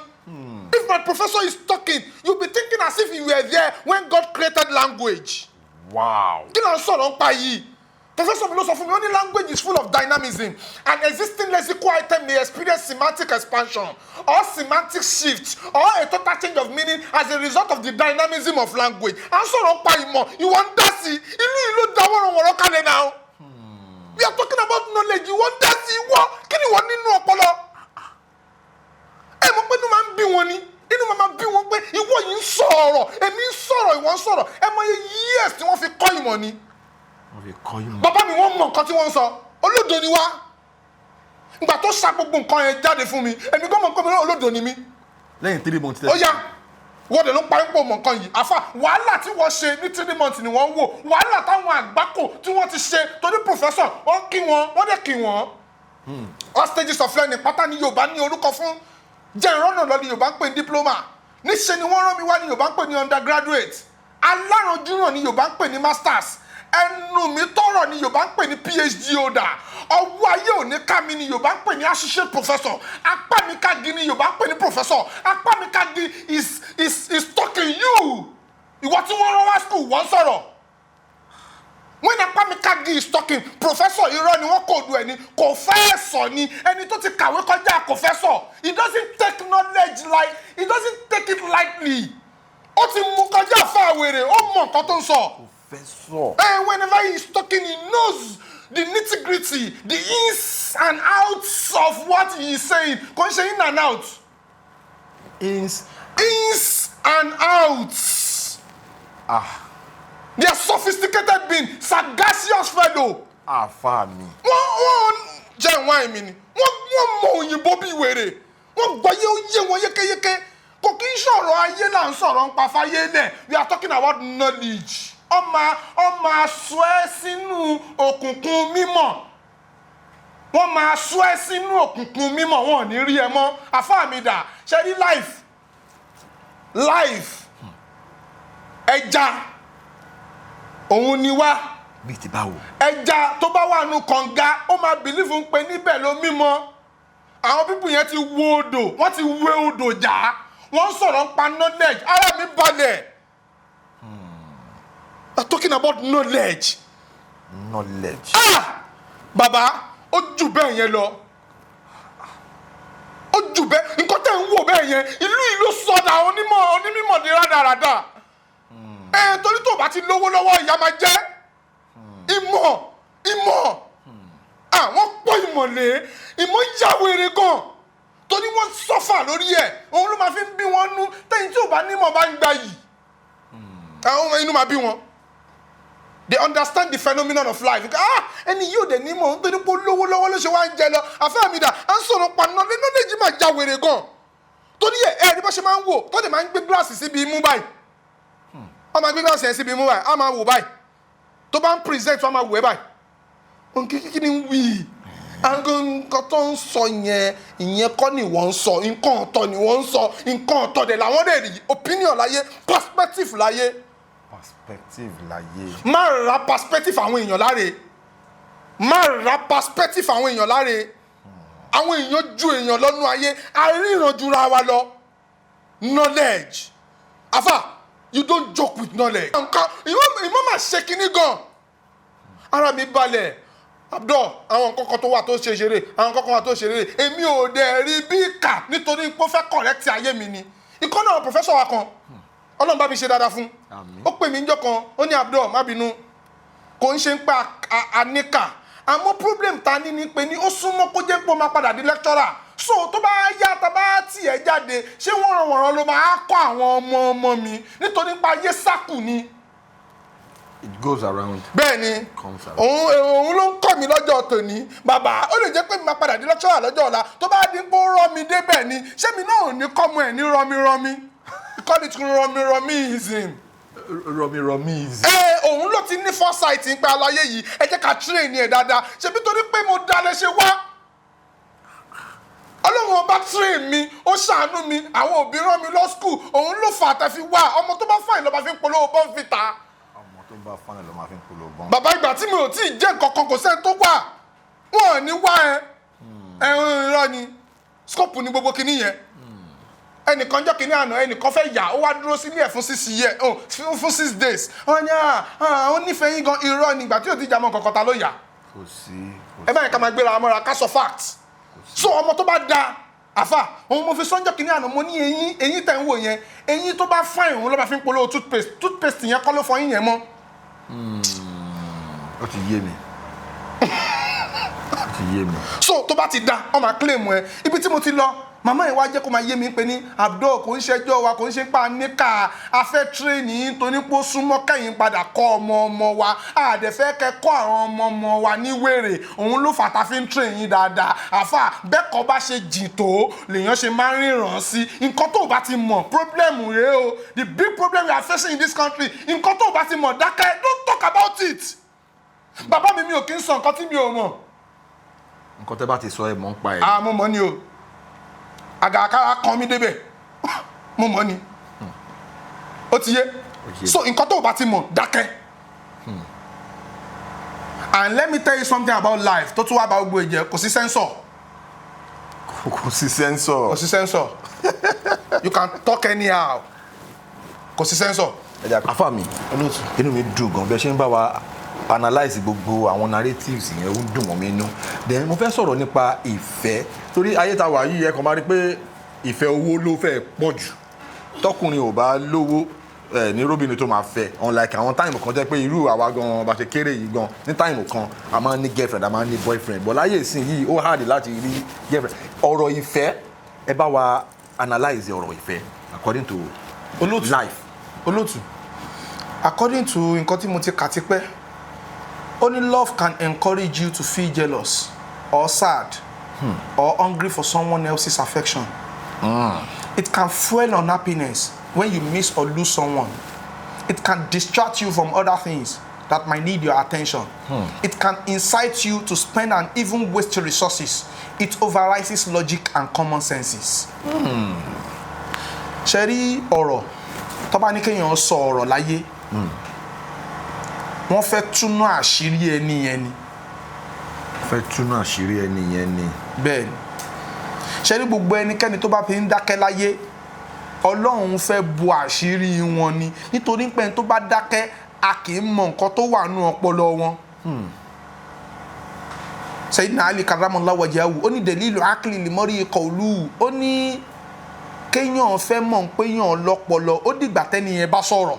If my professor is talking, you'll be thinking as if you were there when God created language. Wow. Kí ló ń sọ̀rọ̀ nípa yìí? Professor mi ló sọ fún mi, only language is full of dynamism. An existing lexical item may experience semantic expansion or semantic shift or a total change of meaning as a result of the dynamism of language. À ń sọ̀rọ̀ nípa ìmọ̀, ìwọ ń dá sí, inú ìlú dáwọ́rọ̀ wọ̀rọ̀ kalẹ̀ náà. We are talking about knowledge, ìwọ ń dá sí, ìwọ, kí ni ìwọ nínú ọpọlọ? Ẹ mọ̀ pé inú máa ń bí wọn ni. Inú máa bí wọn pé ìwọ yìí ń sọ̀rọ̀ èmi ń sọ̀rọ̀ ìwọ ń sọ̀rọ̀ ẹ mọ iye years tí wọ́n fi kọ́ ìmọ̀ ni. wọ́n fi kọ́ ìmọ̀. bàbá mi wọ́n mọ nǹkan tí wọ́n ń sọ olódo ni wá ìgbà tó sa gbogbo nǹkan yẹn jáde fún mi èmi gbọ́ mọ̀ pé olódo ni mí. lẹ́yìn 3 months. ó yá wọ́n dẹ̀ ló ń parí pò mọ̀ nǹkan yìí àfà wàhálà tí wọ́n ṣe ní 3 months ni wọ́n wò wàhálà táwọn àgbákò tí wọ́n ti ṣe torí professor wọ́n kí wọn wọ́n dẹ̀ kí wọn. all stages of learning pátá ni Yorùbá ní orúkọ fún jẹ́ ìrọ́nà lọ ni Yorùbá ń pè ní diploma níṣẹ́ ni wọ́n rán mi wá ní Yorùbá ń pè ní undergraduate alárànjúràn ni Yorùbá ń pè ní masters ẹnu mi tọrọ ni Yorùbá ń pè ní PhD holder ọwọ́ ayé òní ká mi ni Yorùbá ń pè ní associate professor apá mi ká di ni Yorùbá ń pè ní professor apá mi ká di is talking you ìwọ tí wọ́n rán wá school wọ́n sọ̀rọ̀ when Apamikagi is talking professor irọ́ ni wọ́n kò du ẹni kò fẹ́ sọ ni ẹni tó ti kàwé kọjá professor he doesn't take knowledge like he doesn't take it lightly ó ti mú kọjá fún àwèrè ó mọ nǹkan tó ń sọ. professor. Whenever he is talking he knows the nitty-gritty the ins and outs of what he is saying kò ń ṣe in and out. ins and outs. They are sophisticated being, sagacious fellow. Àfáà mi. Wọ́n jẹ́ ìwọ̀n àìmì ni. Wọ́n mọ òyìnbó bí wèrè. Wọ́n gbọ́yé ó yé wọn yékéyéké. Kò kí ń sọ̀rọ̀ ayé là ń sọ̀rọ̀ ń pa fáyé lẹ̀. We are talking about knowledge. Ó máa sọ ẹ́ sínú òkùnkùn mímọ́. Wọ́n máa sọ ẹ́ sínú òkùnkùn mímọ́. Wọn ò ní rí ẹ mọ́. Alfamida, ṣe rí life. Ẹja. Òun ni wá. Bí ti báwo. Ẹja tó bá wà nù kànga ó máa bìlífù ń pe níbẹ̀ ló mímọ́. Àwọn pípù yẹn ti wo odò wọ́n ti wé odò jà wọ́n sọ̀rọ̀ nípa knowledge ara mi balẹ̀. I'm talking about knowledge. Knowledge. Bàbá ó jù bẹ́ẹ̀ yẹn lọ. Ó jù bẹ́ẹ̀ nǹkan tẹ́ ń wò bẹ́ẹ̀ yẹn ìlú ìlú sọ̀dà onímọ̀ ní rádaràdà. Torí tó bá ti lówó lọ́wọ́ ìyá máa jẹ́. Ìmọ̀. Wọ́n pọ̀ ìmọ̀lé ìmọ̀ yàwèrè gan. Torí wọ́n sọ́fà lórí ẹ̀ òun ló máa fi ń bí wọn nú tẹ́yìn tí ò bá nímọ̀ bá ń gbà yìí. Àwọn inú máa bí wọn. They understand the phenomenon of life. Ẹni yóò dẹ̀ nímọ̀ nítorí pé lówó lọ́wọ́ ló ṣe wá ń jẹ lọ. Alfamida à ń sọ̀rọ̀ pa náà nínú lèjì máa já wèrè gan. Torí ẹ̀ bó ṣe máa ń wò tó dẹ̀ máa ń gbé gíláàsì síbi imú báyìí. Wọ́n máa gbé gíláàsì yẹn síbi imú báyìí. Wọ́n máa wò báyìí. Tó bá ń present wọ́n máa wò ẹ́ báyìí. Kí ni ń wí? Nǹkan tó ń sọ yẹn ìyẹn kọ́ ni wọ́n ń sọ. Nǹkan ọ̀tọ̀ ni wọ́n ń sọ. Nǹkan ọ̀tọ̀ dẹ̀ làwọn dẹ̀ rí. Opinion láyé, perspective láyé. Perspective láyé. Má ra perspective àwọn èèyàn láre. Má ra perspective àwọn èèyàn láre. Àwọn èèyàn ju èèyàn lọ́nú ayé. Aríran jura wa lọ. Knowledge. Afa, you don't joke with knowledge. Nǹkan ìmọ̀ máa ṣe kinní gan. Ara mi balẹ̀. Abdul, àwọn nǹkan kan tó wà tó ṣe ṣeré. Àwọn nǹkan kan wà tó ṣe ṣeré. Èmi ò dẹ̀ rí bí kà nítorí pé ó fẹ́ correct ayé mi ni. Ìkan náà professor wa kan. Ọlọ́run bá mi ṣe dáadáa fún. Ó pè mí níjọ́ kan ó ní Abdul má bínú kò ń ṣe ń pa àníkà àmọ́ problem ta ní pé ní ó súnmọ́ kó jẹ́ pé ó máa padà di lecturer so tó bá yá tá bá tiẹ̀ jáde ṣé wọ́n ló máa kọ́ àwọn ọmọ mi nítorí pa ayé sákù ni. It goes around. Bẹ́ẹ̀ni òun ló ń kọ́ mi lọ́jọ́ tòní bàbá ó lè jẹ́ pé mi máa padà di lecturer lọ́jọ́ ọ̀la tó bá dín pé ó rọ́ mi débẹ̀ ni ṣé mi náà ò ní kọ́ mọ́ ẹ̀ ní rọmi. Call it romiism. Romiism. Òun ló ti ní foresight ń pa àlàyé yìí ẹ jẹ́ ká train ẹ̀ dáadáa ṣebí torí pé mo dalẹ̀ ṣe wá. Ọlọ́run ọba train mi ó ṣàánú mi àwọn òbí rán mi lọ school òun ló fà tẹ́ fi wá ọmọ tó bá fàìn ló bá fi ń polówó bọ́ǹfìtà. Ọmọ tó bá fàìn ló máa fi ń polówó bọ́ǹfìtà. Bàbá ìgbà tí mi ò tí ì jẹ́ nǹkan kò sẹ́ni tó wà wọn ò ní wá irọ́ ni scope ni gbogbo kinní yẹn. Ẹnìkan jọ́ kìíní àná ẹnìkan fẹ́ yà ó wá dúró sílé ẹ̀ fún 6 days wọ́n ní àwọn nífẹ̀ẹ́ yín gan irọ́ ni ìgbà tí ò ti jà mọ́ kankan ta ló yà. Kò sí. Ẹ báyìí ká máa gbéra mọ́ra ká sọ fact. So ọmọ tó bá da àfà òun mo fi sọ́njọ́ kìíní àná mo ní eyín tẹ̀ ń wò yẹn eyín tó bá fine òun ló bá fi ń polówó toothpaste yẹn kọ́ ló fọ yín yẹn mọ́. Ó ti yé mi. So tó bá ti da ọ máa claim ẹ ibi tí mo ti lọ màmá yìí wá jẹ́ kó máa yé mi pé ní Abdul kò ń ṣẹjọ́ wa kò ń ṣe pa níkà afẹ́ tírénì torí pé ó súnmọ́ kẹ́yìn padà kọ́ ọmọ wa àdẹ̀fẹ́ kẹ́kọ́ àwọn ọmọ wa ní wèrè òun ló fà tá a fi ń tírénì yín dáadáa àfà bẹ́ẹ̀ kọ́ bá ṣe jìn tó lèèyàn ṣe máa ń ríran sí nǹkan tó bá ti mọ̀ problem rèé o the big problem we are facing in this country nǹkan tó bá ti mọ̀ dákẹ́ don't talk about it. Bàbá mi ò kí ń sọ nǹkan tí mi ò mọ̀. Nǹkan tẹ́ bá ti sọ ẹ mọ̀ ń pa ẹ̀. Mo mọ̀ ni o. Àgàkárà kan mi débẹ̀ mo mọ̀ ni ó ti yé so nǹkan tó o bá ti mọ̀ dákẹ́ and let me tell you something about life tó tún wá bá gbogbo ìjẹ́ kò sí sensor you can talk anyhow kò sí sensor. Àfà mi inú mi dùn gan bẹ́ẹ̀ ṣe ń bá wa analyse gbogbo àwọn narratives yẹn ó ń dùn mọ́ mi inú then mo fẹ́ sọ̀rọ̀ nípa ìfẹ́ torí ayé ta wà yìí ẹ kàn máa rí pé ìfẹ́ owó ló fẹ́ pọ̀ jù tọkùnrin ò bá lówó ní róbìnrin tó máa fẹ́ unlike àwọn táìmù kan jẹ́ pé irú àwa gan bá ṣe kéré yìí gan ní táìmù kan a máa ń ní girlfriend a máa ń ní boyfriend but láyé ìsìn yìí ó hard láti rí girlfriend ọ̀rọ̀ ìfẹ́ ẹ bá wa analyse ọ̀rọ̀ ìfẹ́ according to life. Olóòtú according to nǹkan tí mo ti kà tipẹ́ only love can encourage you to feel jealous or sad or hungry for someone else's affection. It can fuel unhappiness when you miss or lose someone. It can distract you from other things that might need your attention. It can incite you to spend and even waste your resources. It overrides logic and common senses. Ṣé rí ọ̀rọ̀ tó bá ní kéèyàn sọ ọ̀rọ̀ láyé wọ́n fẹ́ túnú àṣírí ẹni yẹn ni. Bẹ́ẹ̀ ni ṣe rí gbogbo ẹnikẹ́ni tó bá fi ń dákẹ́ láyé Ọlọ́run fẹ́ bu àṣírí wọn ni nítorí pé tó bá dákẹ́ a kì í mọ nǹkan tó wà nú ọpọlọ wọn. Sayyidina Ali karramallahu wajhahu ó ní dalilu akli limori qawlu ó ní kéèyàn fẹ́ mọ̀ pé yàn lọ́pọlọ ó dìgbà tẹ́niyẹn bá sọ̀rọ̀.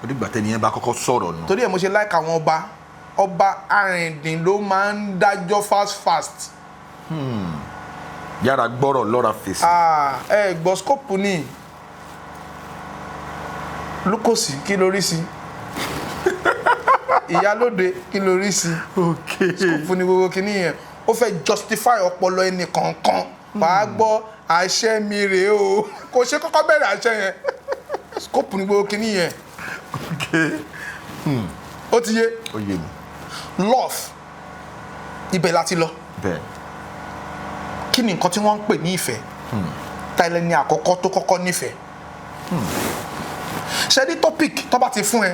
Ó dìgbà tẹ́niyẹn bá kọ́kọ́ sọ̀rọ̀ nù. Torí ẹ̀ mo ṣe like àwọn ọba arìndìn ló máa ń dájọ́ fast. Yára gbọ́rọ̀ lọ́ra fèsì. Gbọ́ scope ni Lukosi kí lórí sí Ìyálóde kí lórí sí scope ni gbogbo kìíní yẹn ó fẹ́ justify ọpọlọ ẹnì kọ̀ọ̀kan wàá gbọ́ àṣẹ mi rèé o kò ṣe kọ́kọ́ bẹ̀rẹ̀ àṣẹ yẹn scope ni gbogbo kìíní yẹn ó ti yé love ibẹ̀ láti lọ bẹ́ẹ̀ kí ni nǹkan tí wọ́n ń pè ní ìfẹ́ tàìlẹ̀ ni àkọ́kọ́ tó kọ́kọ́ nífẹ̀ẹ́ ṣe ní topic tó bá ti fún ẹ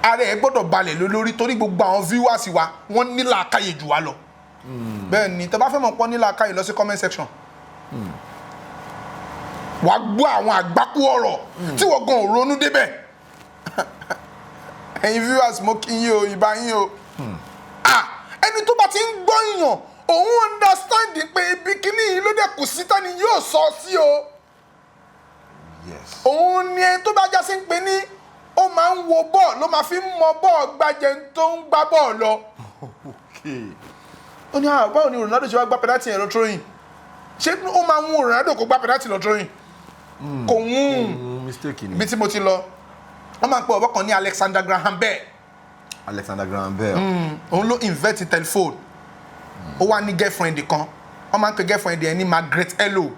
ara ẹ gbọ́dọ̀ balẹ̀ lórí torí gbogbo àwọn viewers wa wọ́n ní làákàyè jù wá lọ bẹ́ẹ̀ ni tó bá fẹ́ mọ̀ pọ́n ní làákàyè lọ sí comment section wàá gbọ́ àwọn àgbákú ọ̀rọ̀ tí wọ́n gan ò ronú débẹ̀ ẹ̀yin viewers mo kí yín o ìbá yín o ẹni tó bá ti ń gbọ́ yàn òun understand pé ibi kíní yìí ló dẹ̀ kù sí tani yóò sọ sí o òun ni ẹni tó bá já sí ń pè ní ó máa ń wo bọ́ọ̀ ló máa fi ń mọ bọ́ọ̀ gbajẹ tó ń gbá bọ́ọ̀ lọ. ó ní báwo ni Ronaldo ṣe wá gbá pẹ́nátì yẹn lọ tróyìn ṣé ó máa ń mú Ronaldo kó gbá pẹ́nátì lọ tróyìn kò ń bí tí mo ti lọ wọ́n máa ń pe ọ̀bọ kan ní Alexander Graham Bell. Òun ló invent telephone ó wá ní girlfriend kan wọ́n máa ń pe girlfriend yẹn ní Margaret Hello.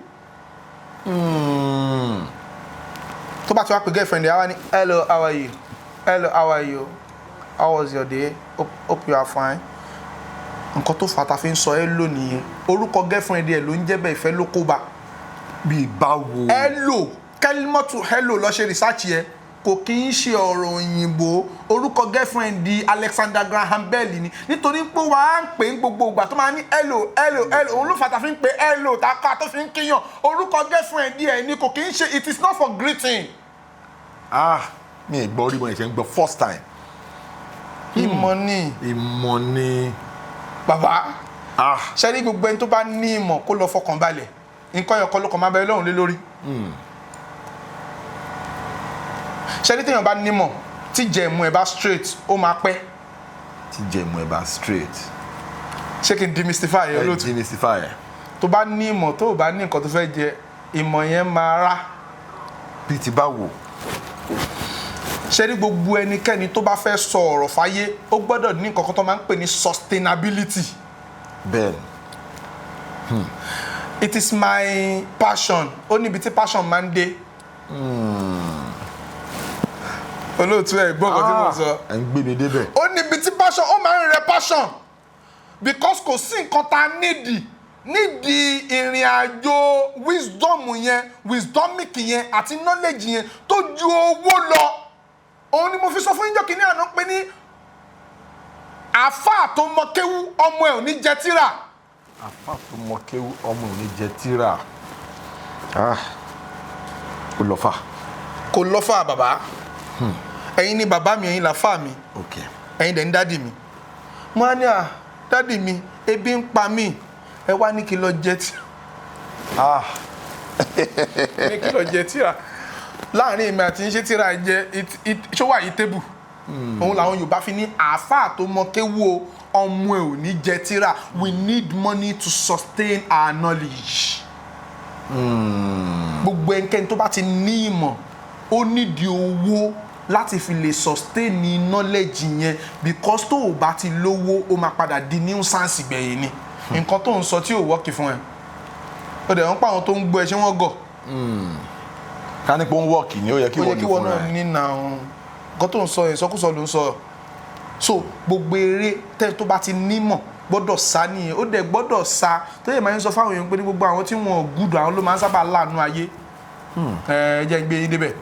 Tó bá ti wá pe girlfriend yẹn wá ní hello how are you how was your day hope you are fine. Nǹkan tó fà tá fi ń sọ hello nìyẹn orúkọ girlfriend yẹn ló ń jẹ́ bẹ́ẹ̀ ìfẹ́ ló kó bá. Bí báwo. Hello kẹ́límọ́tù hello lọ ṣe research yẹn kò kí ń ṣe ọ̀rọ̀ òyìnbó orúkọ girlfriend di Alexander Graham Bell ni nítorí pé wàá ń pè ń gbogbo ìgbà tó máa ní hello òun ló fàtà fi ń pè hello tàkà tó fi ń kíyàn orúkọ girlfriend ẹ̀ ni kò kí ń ṣe it is not for greeting. Mi ì gbọ́ orí mo ẹ̀ṣẹ̀ ń gbọ́ first time. ìmọ̀ ni bàbá ṣe rí gbogbo ẹni tó bá ní ìmọ̀ kó lọ fọkàn balẹ̀ nǹkan ẹ̀kọ́ ló kàn máa bẹ̀rẹ̀ lọ́hùn lé lórí. ṣẹ́ni téèyàn bá nímọ̀ tí jẹ̀mú ẹ̀ bá straight ó máa pẹ́. Tí jẹ̀mú ẹ̀ bá straight. ṣé kí n demystify ẹ lóòótọ́. Demystify ẹ. tó bá ní ìmọ̀ tó bá ní nǹkan tó fẹ́ jẹ ìmọ̀ yẹn máa rá. Bí ti bá wò. ṣẹ́ni gbogbo ẹnikẹ́ni tó bá fẹ́ sọ ọ̀rọ̀ fáyé ó gbọ́dọ̀ ní nǹkan kan tó máa ń pè ní sustainability. Bẹ́ẹ̀ni. It is my passion ó níbi tí passion máa ń dé. Olóòtú ẹ̀ gbọ́ nǹkan tí mo sọ. Ẹ ń gbé mi débẹ̀. Ó níbi tí passion ó máa ń rẹ passion because kò sí nǹkan tá a nídìí ìrìn àjò wisdomic yẹn àti knowledge yẹn tó ju owó lọ. Òun ni mo fi sọ fún yín kìíní àná pé ní àáfàá tó mọ kéwú ọmọ ẹ̀ ò ní jẹ tírà. Àáfàá tó mọ kéwú ọmọ ò ní jẹ tírà. Kò lọ́fà. Kò lọ́fà bàbá. Ẹ̀yin ni bàbá mi ẹ̀yin làfà mi. Okay. Ẹ̀yin dẹ̀ ń dádì mi. Mo á ní dádì mi ebi ń pa mí ẹ wá ní kí lọ jẹ tírà. Ní kí lọ jẹ tírà. Láàrin èmi àti ṣé tírà jẹ ṣó wà yìí tébù. Òun làwọn Yorùbá fi ní àáfàá tó mọ kéwú ọmọ ẹ̀ ò ní jẹ tírà. We need money to sustain our knowledge. Gbogbo ẹnikẹ́ni tó bá ti ní ìmọ̀ ó nídìí owó láti fi lè sustain ní knowledge yẹn because tó o bá ti lówó ó máa padà di nuisance gbẹ̀yìn ni nǹkan tó ń sọ tí ò wọ́ọ̀kì fún ẹ ó dẹ̀ wọ́n pa àwọn tó ń gbọ́ ẹ ṣé wọ́n gọ̀. Ká ní pé ó ń wọ́ọ̀kì ni ó yẹ kí wọ́n ní fúnra ẹ̀. náà ní na nǹkan tó ń sọ ìsọkúsọ ló ń sọ so gbogbo eré tẹ́ tó bá ti nímọ̀ gbọ́dọ̀ sá nìyẹn ó dẹ̀ gbọ́dọ̀ sá tó yẹ máa ń sọ fáwọn èèyàn pé ní gbogbo àwọn tí wọ́n gùdù àwọn ló máa ń sábà láàánú ayé ẹ jẹ́ gbé yín débẹ̀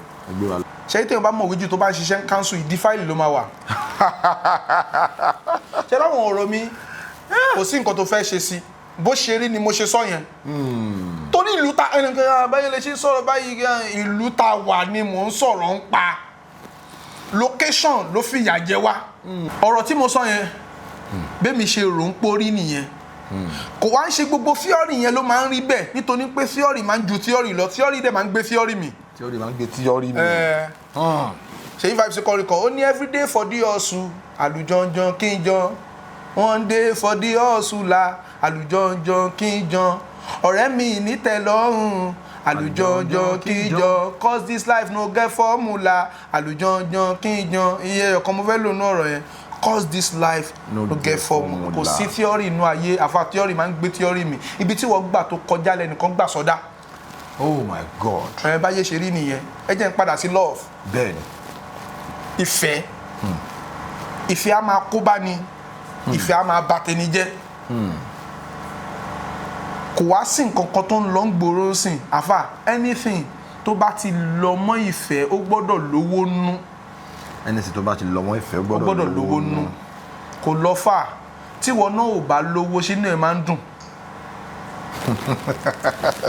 ṣé tí wọ́n bá mọ̀ wíjú tó bá ń ṣiṣẹ́ council ìdí fáìlì ló máa wà ṣé láwọn ọ̀rọ̀ mi kò sí nǹkan tó fẹ́ ṣe sí bó ṣe rí ni mo ṣe sọ yẹn torí ìlú ta ẹnìkan báyìí lè ṣe sọ̀rọ̀ báyìí ìlú ta wà ni mò ń sọ̀rọ̀ ń pa location ló fìyà jẹ wá ọ̀rọ̀ tí mo sọ yẹn bẹ́ẹ̀ mi ṣe rò ń porí nìyẹn kò wá ń ṣe gbogbo theory yẹn ló máa ń rí bẹ́ẹ̀ nítorí pé theory máa ń ju theory lọ theory dẹ̀ máa ń gbé theory mi. theory máa ń gbé theory mi. ṣèyí vibes kọrìkọ ó ní everyday for the hustle àlùjọ̀njọ̀n kí n jọ one day for the hustle la àlùjọ̀njọ̀n kí n jọ ọ̀rẹ́ mi nítẹ̀lọ́rùn àlùjọ̀njọ̀n kí n jọ cause this life no get formula àlùjọ̀njọ̀n kí n jọ iye ọ̀kan mo fẹ́ lò ní ọ̀rọ̀ yẹn cause this life no get formula kò sí theory inú ayé àfa theory máa ń gbé theory mi ibi tí wọ́n gbà tó kọjá lẹ́nìkan gbà sọ́dá. Oh my God. báyé ṣe rí nìyẹn ẹ jẹ́ n padà sí love. bẹ́ẹ̀ni. ìfẹ́ ìfẹ́ á máa kó bá ni ìfẹ́ á máa bà tẹni jẹ́ kò wá sí nǹkan kan tó ń lọ ń gbòòrò sìn àfà anything tó bá ti lọ mọ́ ìfẹ́ ó gbọ́dọ̀ lówó nú. anything tó bá ti lọ mọ́ ìfẹ́ ó gbọ́dọ̀ lówó nú kò lọ fà tíwọ náà ò bá lówó sínú ẹ̀ máa ń dùn.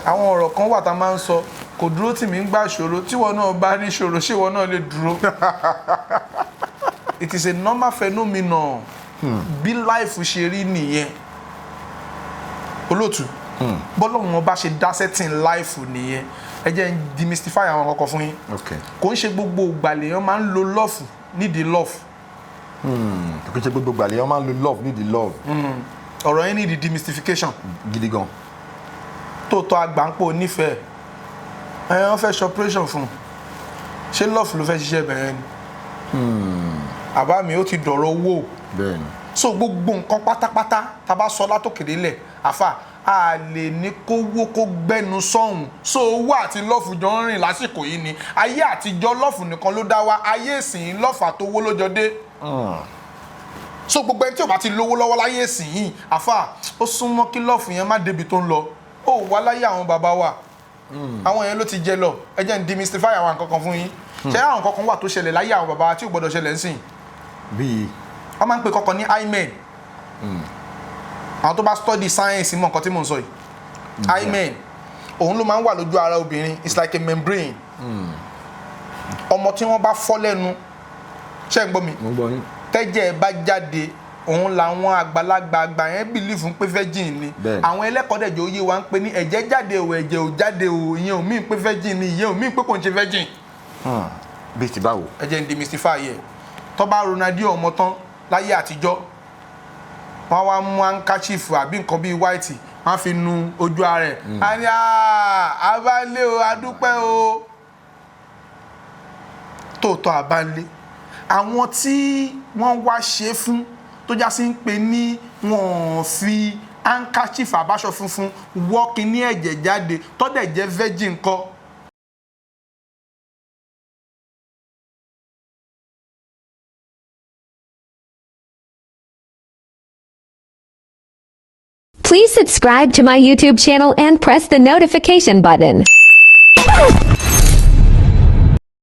àwọn ọ̀rọ̀ kan wà tá a máa ń sọ kò dúró tì mí ń gbà ṣòro tíwọ náà bá rí ṣòro ṣéwọ náà lè dúró. It is a normal phenomenon bí life ṣe rí nìyẹn olóòtú bọ́lọ́run wọn bá ṣe dá setting life nìyẹn ẹ jẹ́ n demystify àwọn kọ̀ọ̀kan fún yín kò ń ṣe gbogbo ìgbàlè yẹn máa ń lo love nídìí love. kò ń ṣe gbogbo ìgbàlè yẹn máa ń lo love nídìí love. ọ̀rọ̀ yẹn nídìí demystification. gidi gan. tóòtọ́ àgbáńpọ̀ nífẹ̀ẹ́ wọ́n fẹ́ ṣe operation fún un ṣé love ló fẹ́ ṣiṣẹ́ bẹ̀rẹ̀ ni àbá mi ó ti dọ̀rọ̀ owó. bẹ́ẹ̀ni. so gbogbo nǹkan pátápátá tá a bá sọ látòkèdè lẹ̀ àfà a lè ní kówó kó gbẹnu sọ́hùn so owó àti lọ́ọ̀fù jọ ń rìn lásìkò yìí ni ayé àtijọ́ lọ́ọ̀fù nìkan ló dá wa ayé ìsìn lọ́ọ̀fù àtowó ló jọ dé. so gbogbo ẹni tí ò bá ti lówó lọ́wọ́ láyé ìsìn yìí àfà ó súnmọ́ kí lọ́ọ̀fù yẹn má débi tó ń lọ ó wà láyé àwọn bàbá wa àwọn yẹn ló ti jẹ lọ ẹ jẹ́ n demystify àwọn nǹkan kan fún yín ṣé àwọn nǹkan kan wà tó ṣẹlẹ̀ láyé àwọn bàbá wa tí ò gbọ́dọ̀ ṣẹlẹ̀ ń sìn. bíi. wọ́n máa ń pè kọ́kọ́ ní hymen àwọn tó bá study science mọ̀ nǹkan tí mò ń sọ yìí hymen òun ló máa ń wà lójú ara obìnrin it's like a membrane ọmọ tí wọ́n bá fọ́ lẹ́nu ṣé ń gbọ́ mi tẹ́jẹ̀ bá jáde òun làwọn àgbàlagbà àgbà yẹn bìlífù ń pé virgin ni àwọn ẹlẹ́kọ̀ọ́dẹ̀jọ́ oyé wa ń pè ní ẹ̀jẹ̀ jáde o ẹ̀jẹ̀ ò jáde o ìyẹn ò mí pé virgin ni ìyẹn ò mí pé kò ń ṣe virgin. bí ti báwo. ẹ jẹ́ n demystify yẹ tó bá Ronaldo ọmọ tán láyé àtijọ́ wọ́n wá mú handkerchief àbí nǹkan bíi white wọ́n fi nu ojú ara ẹ̀ a ní abálé o adúpẹ́ o tòótọ́ abálé àwọn tí wọ́n wá ṣe fún tó já sí ń pè ní wọ́n fi handkerchief àbáṣọ funfun wọ́ọ̀kì ní ẹ̀jẹ̀ jáde tọ́dẹ̀ jẹ́ virgin kọ́. Please subscribe to my YouTube channel and press the notification button.